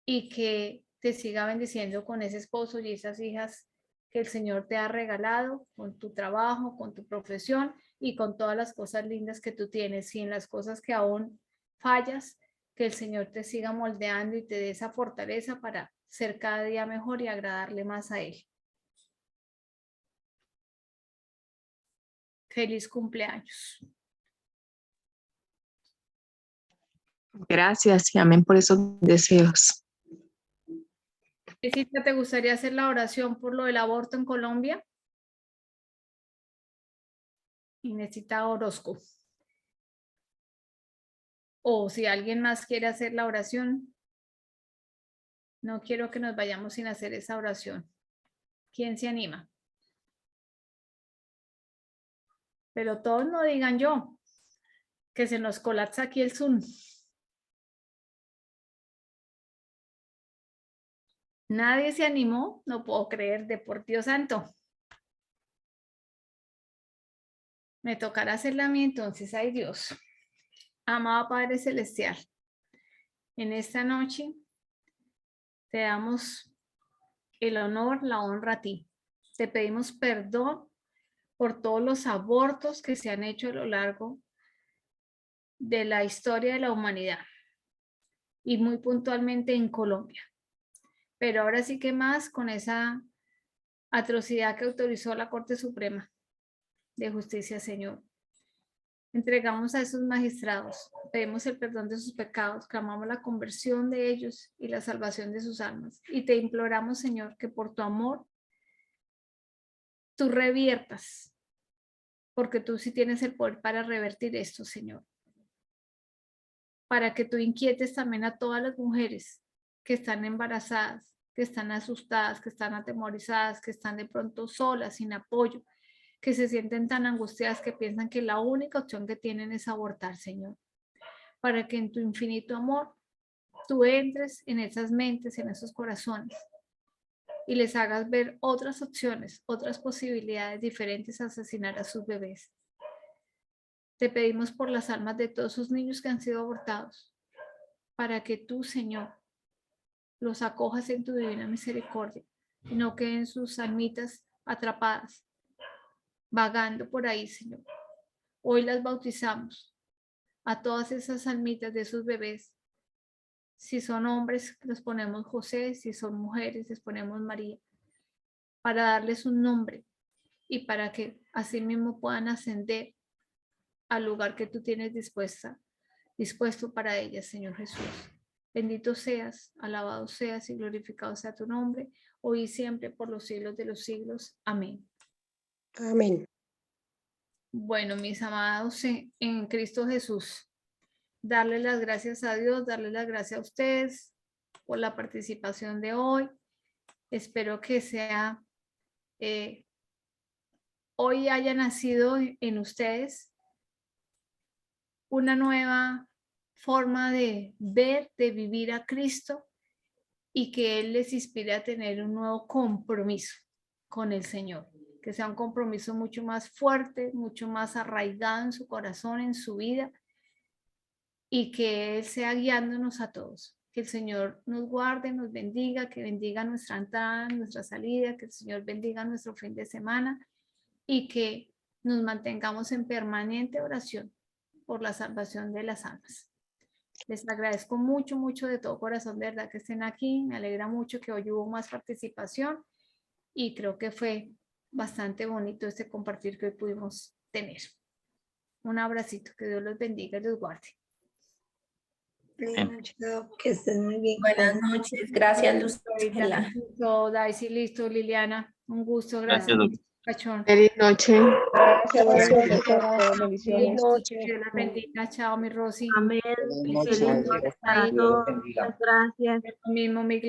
S1: y que te siga bendiciendo con ese esposo y esas hijas que el Señor te ha regalado, con tu trabajo, con tu profesión y con todas las cosas lindas que tú tienes, y en las cosas que aún fallas, que el Señor te siga moldeando y te dé esa fortaleza para ser cada día mejor y agradarle más a Él. Feliz cumpleaños.
S6: Gracias y amén por esos deseos.
S1: Cristina, ¿te gustaría hacer la oración por lo del aborto en Colombia? Inesita Orozco. O si alguien más quiere hacer la oración, no quiero que nos vayamos sin hacer esa oración. ¿Quién se anima? Pero todos no digan yo, que se nos colapsa aquí el Zoom. Nadie se animó, no puedo creer, de por Dios santo. Me tocará hacerla a mí entonces, ay Dios. Amado Padre Celestial, en esta noche te damos el honor, la honra a ti. Te pedimos perdón por todos los abortos que se han hecho a lo largo de la historia de la humanidad y muy puntualmente en Colombia. Pero ahora sí que más con esa atrocidad que autorizó la Corte Suprema de Justicia, Señor. Entregamos a esos magistrados, pedimos el perdón de sus pecados, clamamos la conversión de ellos y la salvación de sus almas. Y te imploramos, Señor, que por tu amor tú reviertas, porque tú sí tienes el poder para revertir esto, Señor. Para que tú inquietes también a todas las mujeres que están embarazadas, que están asustadas, que están atemorizadas, que están de pronto solas, sin apoyo, que se sienten tan angustiadas que piensan que la única opción que tienen es abortar, Señor. Para que en tu infinito amor tú entres en esas mentes, en esos corazones y les hagas ver otras opciones, otras posibilidades diferentes a asesinar a sus bebés. Te pedimos por las almas de todos esos niños que han sido abortados, para que tú, Señor, los acojas en tu divina misericordia y no queden sus almitas atrapadas, vagando por ahí, Señor. Hoy las bautizamos a todas esas almitas de esos bebés. Si son hombres, les ponemos José, si son mujeres, les ponemos María, para darles un nombre y para que así mismo puedan ascender al lugar que tú tienes dispuesto para ellas, Señor Jesús. Bendito seas, alabado seas y glorificado sea tu nombre, hoy y siempre por los siglos de los siglos. Amén.
S7: Amén.
S1: Bueno, mis amados en Cristo Jesús, darle las gracias a Dios, darle las gracias a ustedes por la participación de hoy. Espero que sea, hoy haya nacido en ustedes una nueva forma de ver, de vivir a Cristo y que Él les inspire a tener un nuevo compromiso con el Señor, que sea un compromiso mucho más fuerte, mucho más arraigado en su corazón, en su vida, y que Él sea guiándonos a todos. Que el Señor nos guarde, nos bendiga, que bendiga nuestra entrada, nuestra salida, que el Señor bendiga nuestro fin de semana y que nos mantengamos en permanente oración por la salvación de las almas. Les agradezco mucho, mucho de todo corazón, de verdad que estén aquí. Me alegra mucho que hoy hubo más participación y creo que fue bastante bonito este compartir que hoy pudimos tener. Un abracito, que Dios los bendiga y los guarde.
S7: Que estén muy bien.
S8: Buenas noches, gracias Lucila.
S1: Listo, Daisy, listo, Liliana, un gusto, gracias. Cachón.
S6: Feliz noche.
S3: Gracias,
S1: Feliz noche, que Dios la bendiga. Chao, mi Rosy.
S4: Amén.
S3: Buenas noches.
S4: Feliz noche para todos. Muchas gracias.
S1: Lo mismo, mi